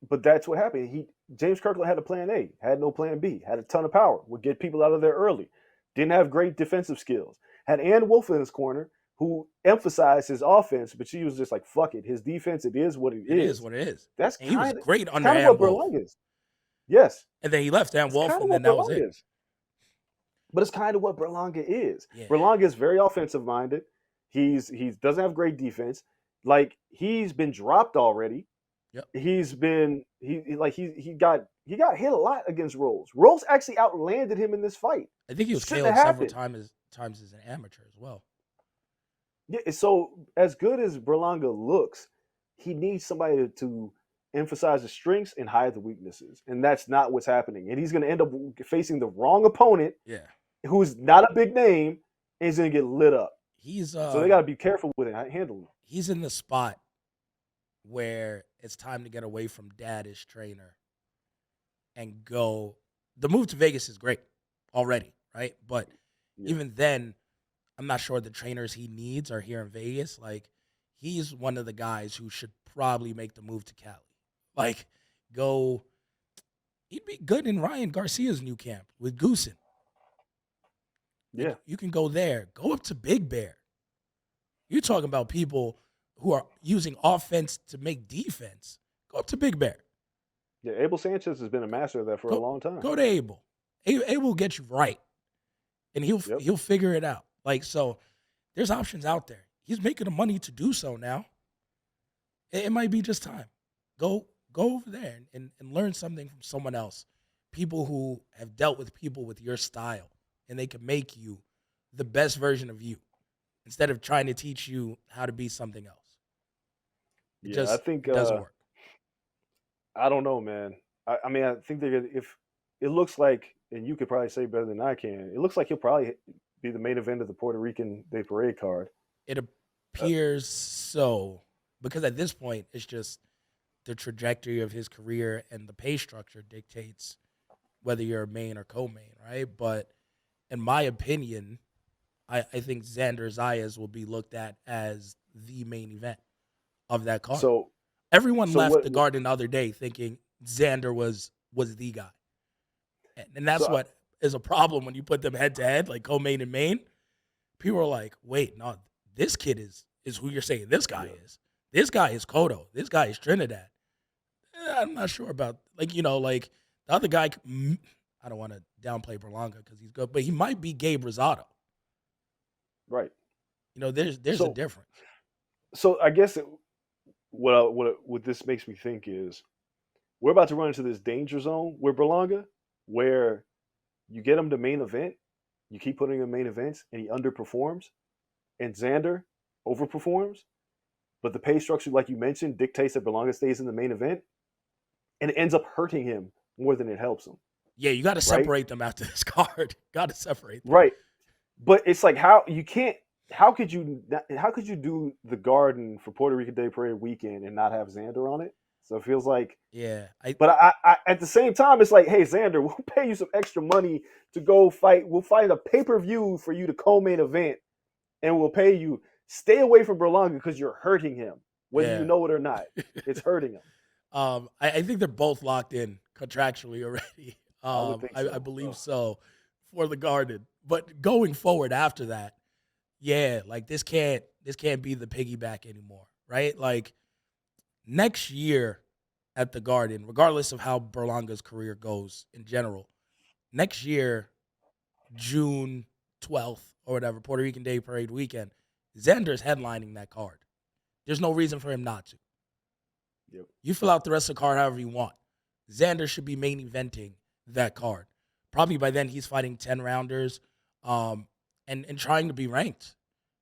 But that's what happened. James Kirkland had a plan A, had no plan B, had a ton of power, would get people out of there early, didn't have great defensive skills, had Ann Wolfe in his corner who emphasized his offense, but she was just like, fuck it. His defense, it is what it is. It is what it is. That's he was great under Ann Wolfe. Berlanga is. Yes. And then he left Ann Wolfe, and then that was it. But it's kind of what Berlanga is. Yeah. Berlanga is very offensive minded. He doesn't have great defense. Like, he's been dropped already. Yep. He got hit a lot against Rolls. Rolls actually outlanded him in this fight. I think he was KO'd several times as an amateur as well. Yeah, so as good as Berlanga looks, he needs somebody to emphasize the strengths and hide the weaknesses. And that's not what's happening. And he's going to end up facing the wrong opponent, who's not a big name, and he's going to get lit up. So they got to be careful with it, handling it. He's in the spot where it's time to get away from dad as trainer and go. The move to Vegas is great already, right? But even then, I'm not sure the trainers he needs are here in Vegas. Like, he's one of the guys who should probably make the move to Cali. Like, he'd be good in Ryan Garcia's new camp with Goosen. Yeah. You can go there. Go up to Big Bear. You're talking about people who are using offense to make defense. Go up to Big Bear. Yeah, Abel Sanchez has been a master of that for a long time. Go to Abel. Abel will get you right. And he'll figure it out. Like, so there's options out there. He's making the money to do so now. It might be just time. Go over there and learn something from someone else. People who have dealt with people with your style, and they can make you the best version of you instead of trying to teach you how to be something else. I think it doesn't work. I don't know, man. I mean, I think if it looks like, and you could probably say better than I can, it looks like he'll probably be the main event of the Puerto Rican Day Parade card. It appears so, because at this point, it's just the trajectory of his career and the pay structure dictates whether you're a main or co-main, right? But in my opinion, I think Xander Zayas will be looked at as the main event of that card. So everyone left the Garden the other day thinking Xander was the guy. And that's what is a problem when you put them head to head, like Comain and Main. People are like, wait, no, this kid is who you're saying this guy is. This guy is Cotto. This guy is Trinidad. I'm not sure about, like the other guy. I don't want to downplay Berlanga because he's good, but he might be Gabe Rosado. Right. There's a difference. So I guess what this makes me think is we're about to run into this danger zone with Berlanga, where you get him to main event, you keep putting him in main events, and he underperforms, and Xander overperforms, but the pay structure, like you mentioned, dictates that Berlanga stays in the main event, and it ends up hurting him more than it helps him. Yeah, you got to separate them after this card. Got to separate them. Right. But it's like how could you do the Garden for Puerto Rican Day Parade weekend and not have Xander on it? So it feels like but I at the same time it's like, hey Xander, we'll pay you some extra money to go fight. We'll find a pay-per-view for you to co-main event, and we'll pay you. Stay away from Berlanga because you're hurting him, whether you know it or not. It's hurting him. I think they're both locked in contractually already. I believe so for the Garden. But going forward after that, like this can't be the piggyback anymore, right? Like next year at the Garden, regardless of how Berlanga's career goes in general, next year, June 12th or whatever, Puerto Rican Day Parade weekend, Xander's headlining that card. There's no reason for him not to. Yep. You fill out the rest of the card however you want. Xander should be main eventing that card. Probably by then he's fighting 10 rounders and trying to be ranked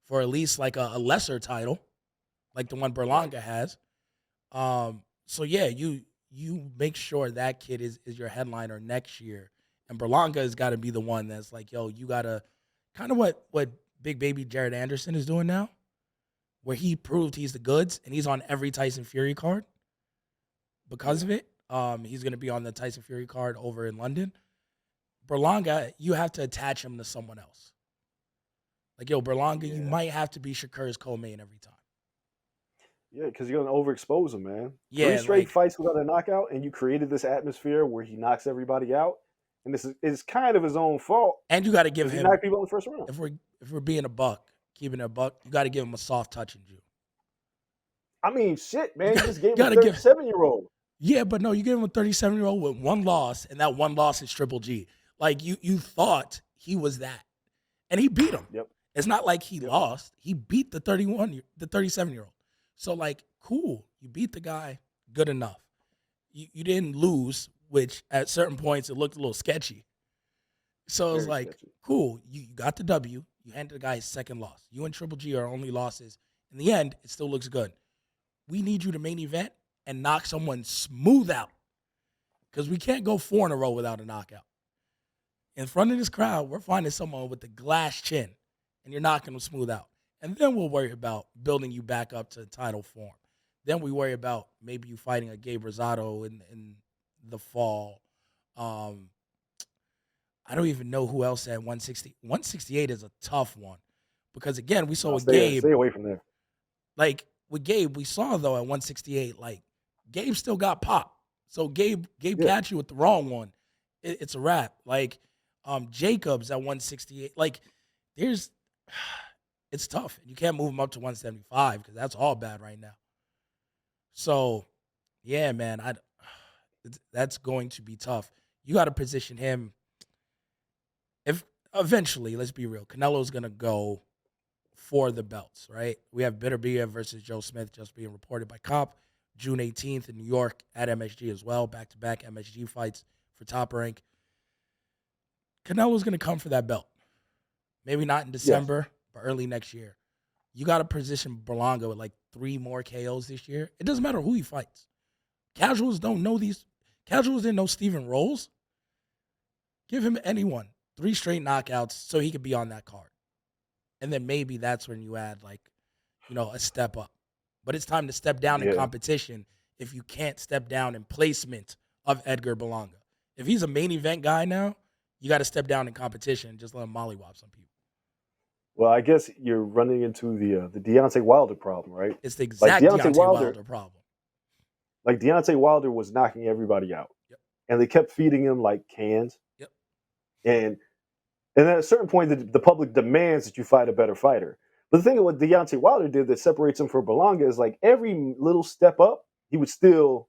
for at least like a lesser title, like the one Berlanga has. So yeah, you make sure that kid is your headliner next year. And Berlanga has got to be the one that's like, yo, you got to kind of what big baby Jared Anderson is doing now, where he proved he's the goods and he's on every Tyson Fury card because of it. He's going to be on the Tyson Fury card over in London. Berlanga, you have to attach him to someone else. Like, yo, Berlanga, you might have to be Shakur's co-main every time. Yeah, because you're going to overexpose him, man. Yeah, 3 straight fights without a knockout, and you created this atmosphere where he knocks everybody out. And this is kind of his own fault. And you got to give him, knock people in the first round. If we're being a buck, keeping it a buck, you got to give him a soft touch in June. I mean, shit, man. You just gave him a 37-year-old. Yeah, but no, you gave him a 37-year-old with one loss, and that one loss is Triple G. Like, you thought he was that. And he beat him. Yep. It's not like he lost. He beat the 37-year-old. So, like, cool. You beat the guy. Good enough. You didn't lose, which at certain points it looked a little sketchy. So it was like, cool. You got the W. You handed the guy his second loss. You and Triple G are only losses. In the end, it still looks good. We need you to main event and knock someone smooth out, because we can't go 4 in a row without a knockout. In front of this crowd, we're finding someone with a glass chin, and you're knocking them smooth out. And then we'll worry about building you back up to title form. Then we worry about maybe you fighting a Gabe Rosado in the fall. I don't even know who else at 160. 168 is a tough one because, again, we saw with Gabe. Stay away from there. Like, with Gabe, we saw, though, at 168, like, Gabe still got pop. So Gabe catch you with the wrong one. It's a wrap. Like, Jacobs at 168. Like, it's tough. You can't move him up to 175 because that's all bad right now. So, yeah, man, that's going to be tough. You got to position him. If eventually, let's be real, Canelo's going to go for the belts, right? We have Bitterbia versus Joe Smith just being reported by Cop. June 18th in New York at MSG as well. Back-to-back MSG fights for Top Rank. Canelo's going to come for that belt. Maybe not in December, but early next year. You got to position Berlanga with like 3 more KOs this year. It doesn't matter who he fights. Casuals don't know these. Casuals didn't know Steven Rolls. Give him anyone. 3 straight knockouts so he could be on that card. And then maybe that's when you add like, a step up. But it's time to step down in competition if you can't step down in placement of Edgar Berlanga. If he's a main event guy now, you got to step down in competition and just let him mollywop some people. Well, I guess you're running into the Deontay Wilder problem, right? It's the exact Deontay Wilder problem. Like, Deontay Wilder was knocking everybody out. Yep. And they kept feeding him like cans. Yep. And and at a certain point, the public demands that you fight a better fighter. But the thing of what Deontay Wilder did that separates him from Berlanga is like every little step up, he would still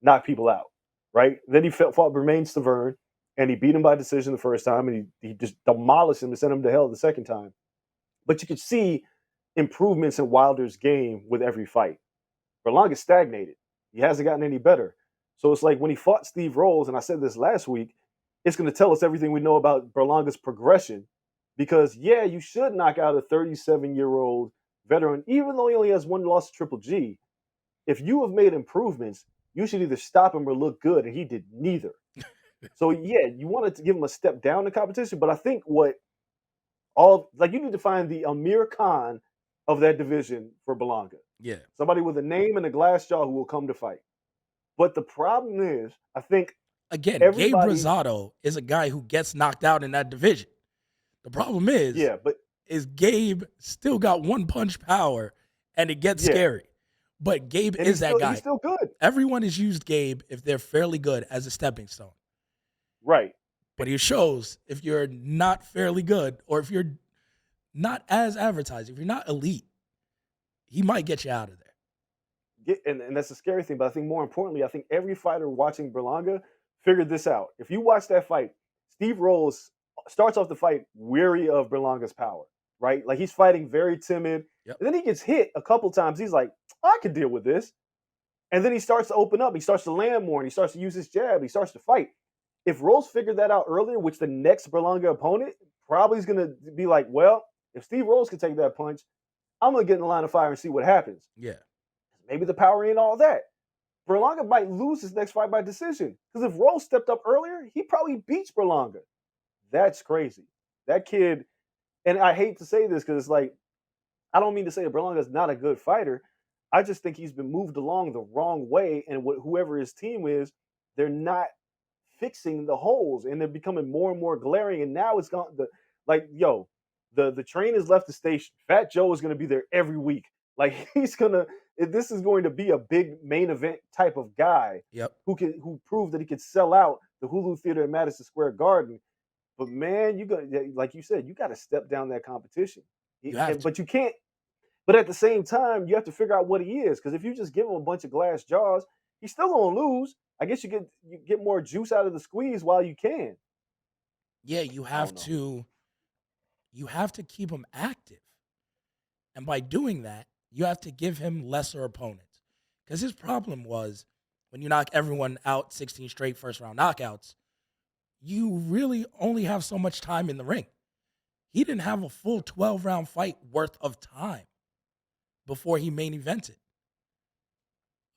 knock people out, right? Then he fought Bermain Stavern, and he beat him by decision the first time, and he just demolished him and sent him to hell the second time. But you could see improvements in Wilder's game with every fight. Berlanga stagnated. He hasn't gotten any better. So it's like when he fought Steve Rolls, and I said this last week, it's going to tell us everything we know about Berlanga's progression. Because, yeah, you should knock out a 37-year-old veteran, even though he only has one loss to Triple G. If you have made improvements, you should either stop him or look good, and he did neither. So, yeah, you wanted to give him a step down in the competition, but I think you need to find the Amir Khan of that division for Berlanga. Yeah. Somebody with a name and a glass jaw who will come to fight. But the problem is, I think Again, Gabe Rosado is a guy who gets knocked out in that division. The problem is, Gabe still got one punch power, and it gets scary. But Gabe is that guy. He's still good. Everyone has used Gabe if they're fairly good as a stepping stone. Right. But he shows if you're not fairly good or if you're not as advertised, if you're not elite, he might get you out of there. And that's the scary thing. But I think more importantly, I think every fighter watching Berlanga figured this out. If you watch that fight, Steve Rolls starts off the fight weary of Berlanga's power, right? Like he's fighting very timid. Yep. And then he gets hit a couple times. He's like, I could deal with this. And then he starts to open up. He starts to land more and he starts to use his jab. He starts to fight. If Rolls figured that out earlier, which the next Berlanga opponent probably is going to be like, well, if Steve Rolls can take that punch, I'm going to get in the line of fire and see what happens. Yeah. Maybe the power ain't all that. Berlanga might lose his next fight by decision. Because if Rolls stepped up earlier, he probably beats Berlanga. That's crazy. That kid, and I hate to say this because it's like, I don't mean to say that Berlanga is not a good fighter. I just think he's been moved along the wrong way. And whoever his team is, they're not fixing the holes. And they're becoming more and more glaring. And now it's gone. The train has left the station. Fat Joe is going to be there every week. Like this is going to be a big main event type of guy. Yep. Who proved that he could sell out the Hulu Theater at Madison Square Garden. But man, like you said, you got to step down that competition. But you can't. But at the same time, you have to figure out what he is. Because if you just give him a bunch of glass jaws, he's still gonna lose. I guess you get more juice out of the squeeze while you can. Yeah, you have to keep him active. And by doing that, you have to give him lesser opponents. Because his problem was when you knock everyone out 16 straight first round knockouts, you really only have so much time in the ring. He didn't have a full 12-round fight worth of time before he main evented.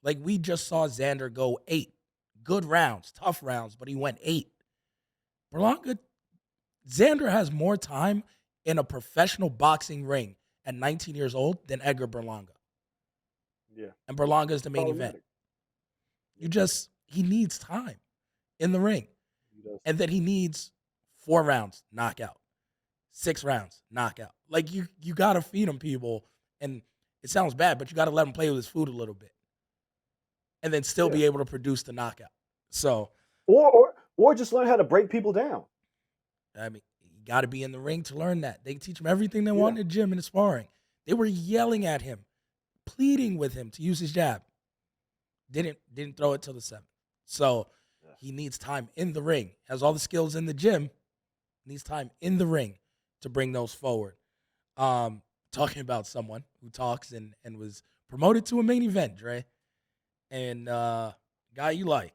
Like we just saw Xander go 8. Good rounds, tough rounds, but he went 8. Xander has more time in a professional boxing ring at 19 years old than Edgar Berlanga. Yeah. And Berlanga is the main event. He needs time in the ring. And then he needs 4 rounds, knockout. 6 rounds, knockout. Like you got to feed him, people. And it sounds bad, but you got to let him play with his food a little bit. And then still be able to produce the knockout. So, or just learn how to break people down. I mean, you got to be in the ring to learn that. They teach him everything they want in the gym and the sparring. They were yelling at him, pleading with him to use his jab. Didn't throw it till the 7th. So he needs time in the ring. Has all the skills in the gym. Needs time in the ring to bring those forward. Talking about someone who talks and was promoted to a main event, Dre. And guy you like,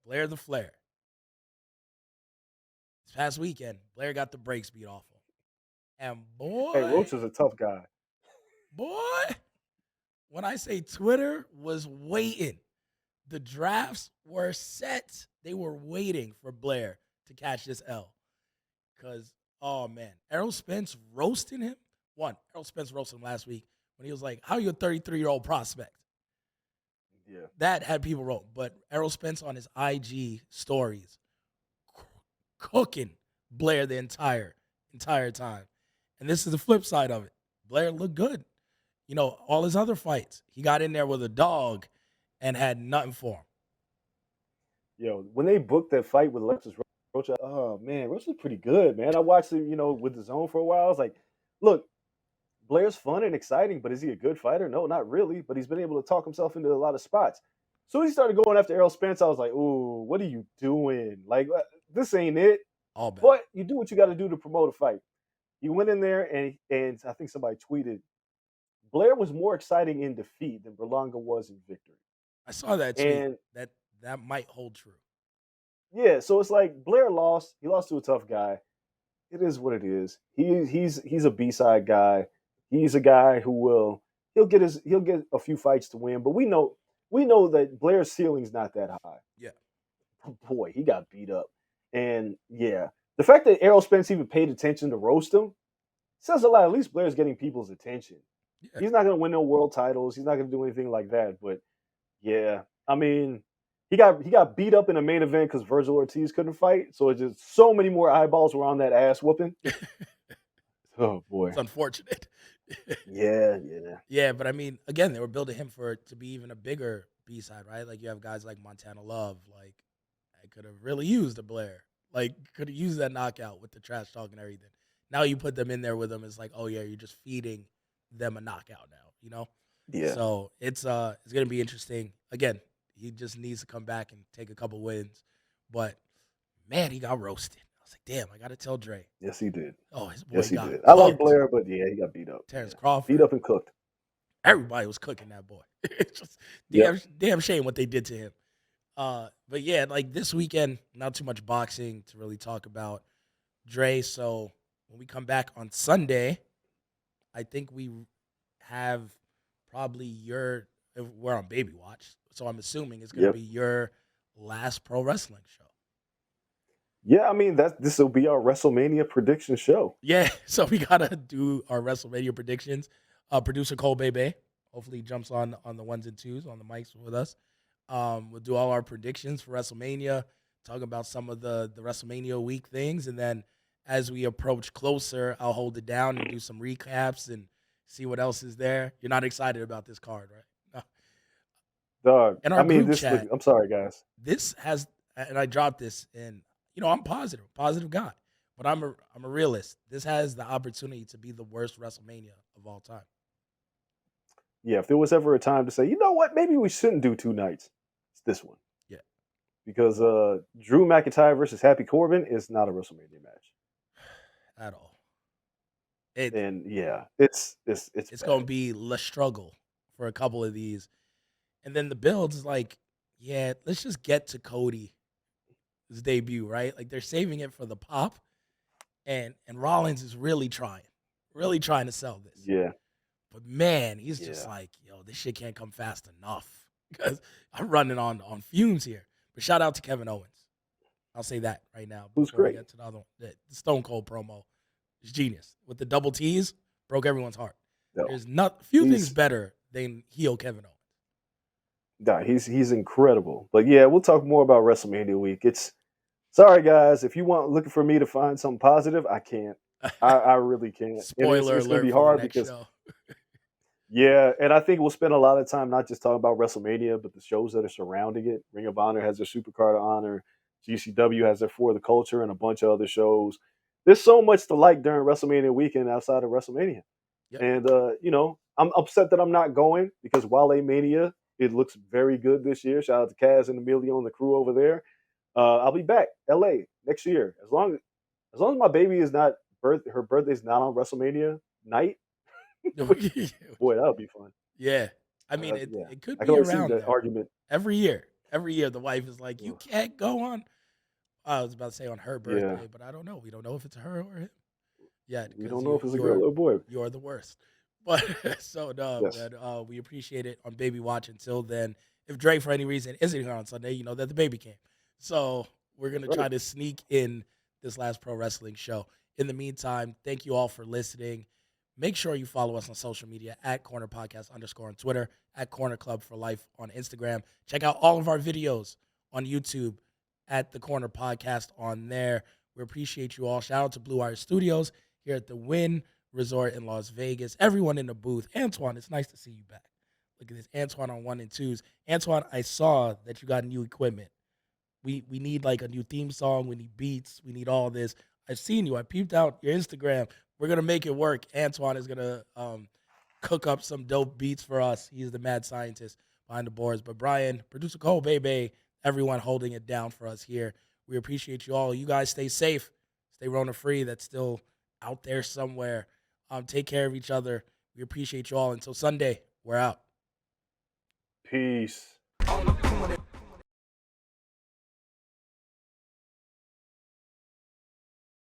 Blair the Flair. This past weekend, Blair got the brakes beat off him. And boy. Hey, Roach is a tough guy. Boy, when I say Twitter was waiting, the drafts were set. They were waiting for Blair to catch this L. Because, oh man, Errol Spence roasting him. Errol Spence roasted him last week when he was like, how are you a 33-year-old prospect? Yeah. That had people roll. But Errol Spence on his IG stories cooking Blair the entire time. And this is the flip side of it. Blair looked good. You know, all his other fights, he got in there with a dog and had nothing for him. Yo, when they booked that fight with Alexis, Oh man, Roach is pretty good, man. I watched him, with the zone for a while. I was like, look, Blair's fun and exciting, but is he a good fighter? No, not really. But he's been able to talk himself into a lot of spots. So he started going after Errol Spence. I was like, ooh, what are you doing? Like, this ain't it. All bad. But you do what you got to do to promote a fight. He went in there and I think somebody tweeted, Blair was more exciting in defeat than Berlanga was in victory. I saw that tweet. And that might hold true. yeah, so it's like Blair lost. He lost to a tough guy. It is what it is. He's a B-side guy. He's a guy who he'll get a few fights to win, but we know that Blair's ceiling's not that high. Yeah. Boy, he got beat up. And yeah, the fact that Errol Spence even paid attention to roast him says a lot. At least Blair's getting people's attention. Yeah. He's not going to win no world titles. He's not going to do anything like that. But yeah, I mean, he got beat up in the main event because Virgil Ortiz couldn't fight. So it's just so many more eyeballs were on that ass whooping. Oh boy, it's unfortunate. Yeah. Yeah, but I mean, again, they were building him to be even a bigger B-side, right? Like you have guys like Montana Love, like I could have really used a Blair, like could have used that knockout with the trash talk and everything. Now you put them in there with them, it's like, oh yeah, you're just feeding them a knockout now, Yeah. So it's gonna be interesting. Again, he just needs to come back and take a couple wins, but man, he got roasted. I was like, damn, I gotta tell Dre. Yes, he did. Oh, his boy Yes, he got did. cooked. I like Blair, but yeah, he got beat up. Terrence Crawford. Beat up and cooked. Everybody was cooking that boy. It's just damn shame what they did to him. But yeah, like this weekend, not too much boxing to really talk about, Dre. So when we come back on Sunday, I think we have probably we're on Baby Watch, so I'm assuming it's going to be your last pro wrestling show. Yeah, I mean this will be our WrestleMania prediction show. Yeah, so we gotta do our WrestleMania predictions. Producer Cole Bebe, hopefully he jumps on the ones and twos on the mics with us. We'll do all our predictions for WrestleMania, talk about some of the WrestleMania week things, and then as we approach closer, I'll hold it down and do some recaps and see what else is there. You're not excited about this card, right? No. Dog. And our group this. Chat, I'm sorry, guys. This has, and I dropped this in. I'm positive guy, but I'm a realist. This has the opportunity to be the worst WrestleMania of all time. Yeah, if there was ever a time to say, you know what, maybe we shouldn't do 2 nights, it's this one. Yeah, because Drew McIntyre versus Happy Corbin is not a WrestleMania match at all. It's going to be the struggle for a couple of these, and then the build is like, yeah, let's just get to Cody's debut, right? Like they're saving it for the pop, and Rollins is really trying to sell this. Yeah. But man, he's just like, yo, this shit can't come fast enough because I'm running on fumes here. But shout out to Kevin Owens. I'll say that right now. Who's great? We get to the other one. The Stone Cold promo is genius. With the double T's, broke everyone's heart. No. There's few things better than heel Kevin Owens. Nah, he's incredible. But yeah, we'll talk more about WrestleMania week. Sorry guys, if you looking for me to find something positive, I can't. I really can't. Spoiler it's alert. Gonna be hard because show. Yeah, and I think we'll spend a lot of time not just talking about WrestleMania, but the shows that are surrounding it. Ring of Honor has their Supercard of Honor. GCW has their For the Culture and a bunch of other shows. There's so much to like during WrestleMania weekend outside of WrestleMania. Yep. And, I'm upset that I'm not going because Wale Mania, it looks very good this year. Shout out to Kaz and Emilio and the crew over there. I'll be back, LA, next year. As long as my baby is not, her birthday's not on WrestleMania night, boy, that would be fun. Yeah. I mean, it could be around that argument. Every year, the wife is like, you can't go on. I was about to say on her birthday, but I don't know. We don't know if it's her or him. Yeah. We don't know if it's a girl or a boy. You're the worst. But so, no, man, we appreciate it on Baby Watch. Until then, if Dre, for any reason, isn't here on Sunday, you know that the baby came. So we're going to try to sneak in this last pro wrestling show. In the meantime, thank you all for listening. Make sure you follow us on social media at Corner Podcast _ on Twitter, at Corner Club for Life on Instagram. Check out all of our videos on YouTube at the Corner Podcast on there. We appreciate you all. Shout out to Blue Wire Studios here at the Wynn Resort in Las Vegas. Everyone in the booth. Antoine, it's nice to see you back. Look at this. Antoine on 1 and 2s. Antoine, I saw that you got new equipment. We need like a new theme song. We need beats. We need all this. I've seen you. I peeped out your Instagram. We're gonna make it work. Antoine is gonna cook up some dope beats for us. He's the mad scientist behind the boards. But Brian, producer Cole, Bebe, everyone holding it down for us here. We appreciate you all. You guys stay safe. Stay Rona free. That's still out there somewhere. Take care of each other. We appreciate you all. Until Sunday, we're out. Peace. On the corner.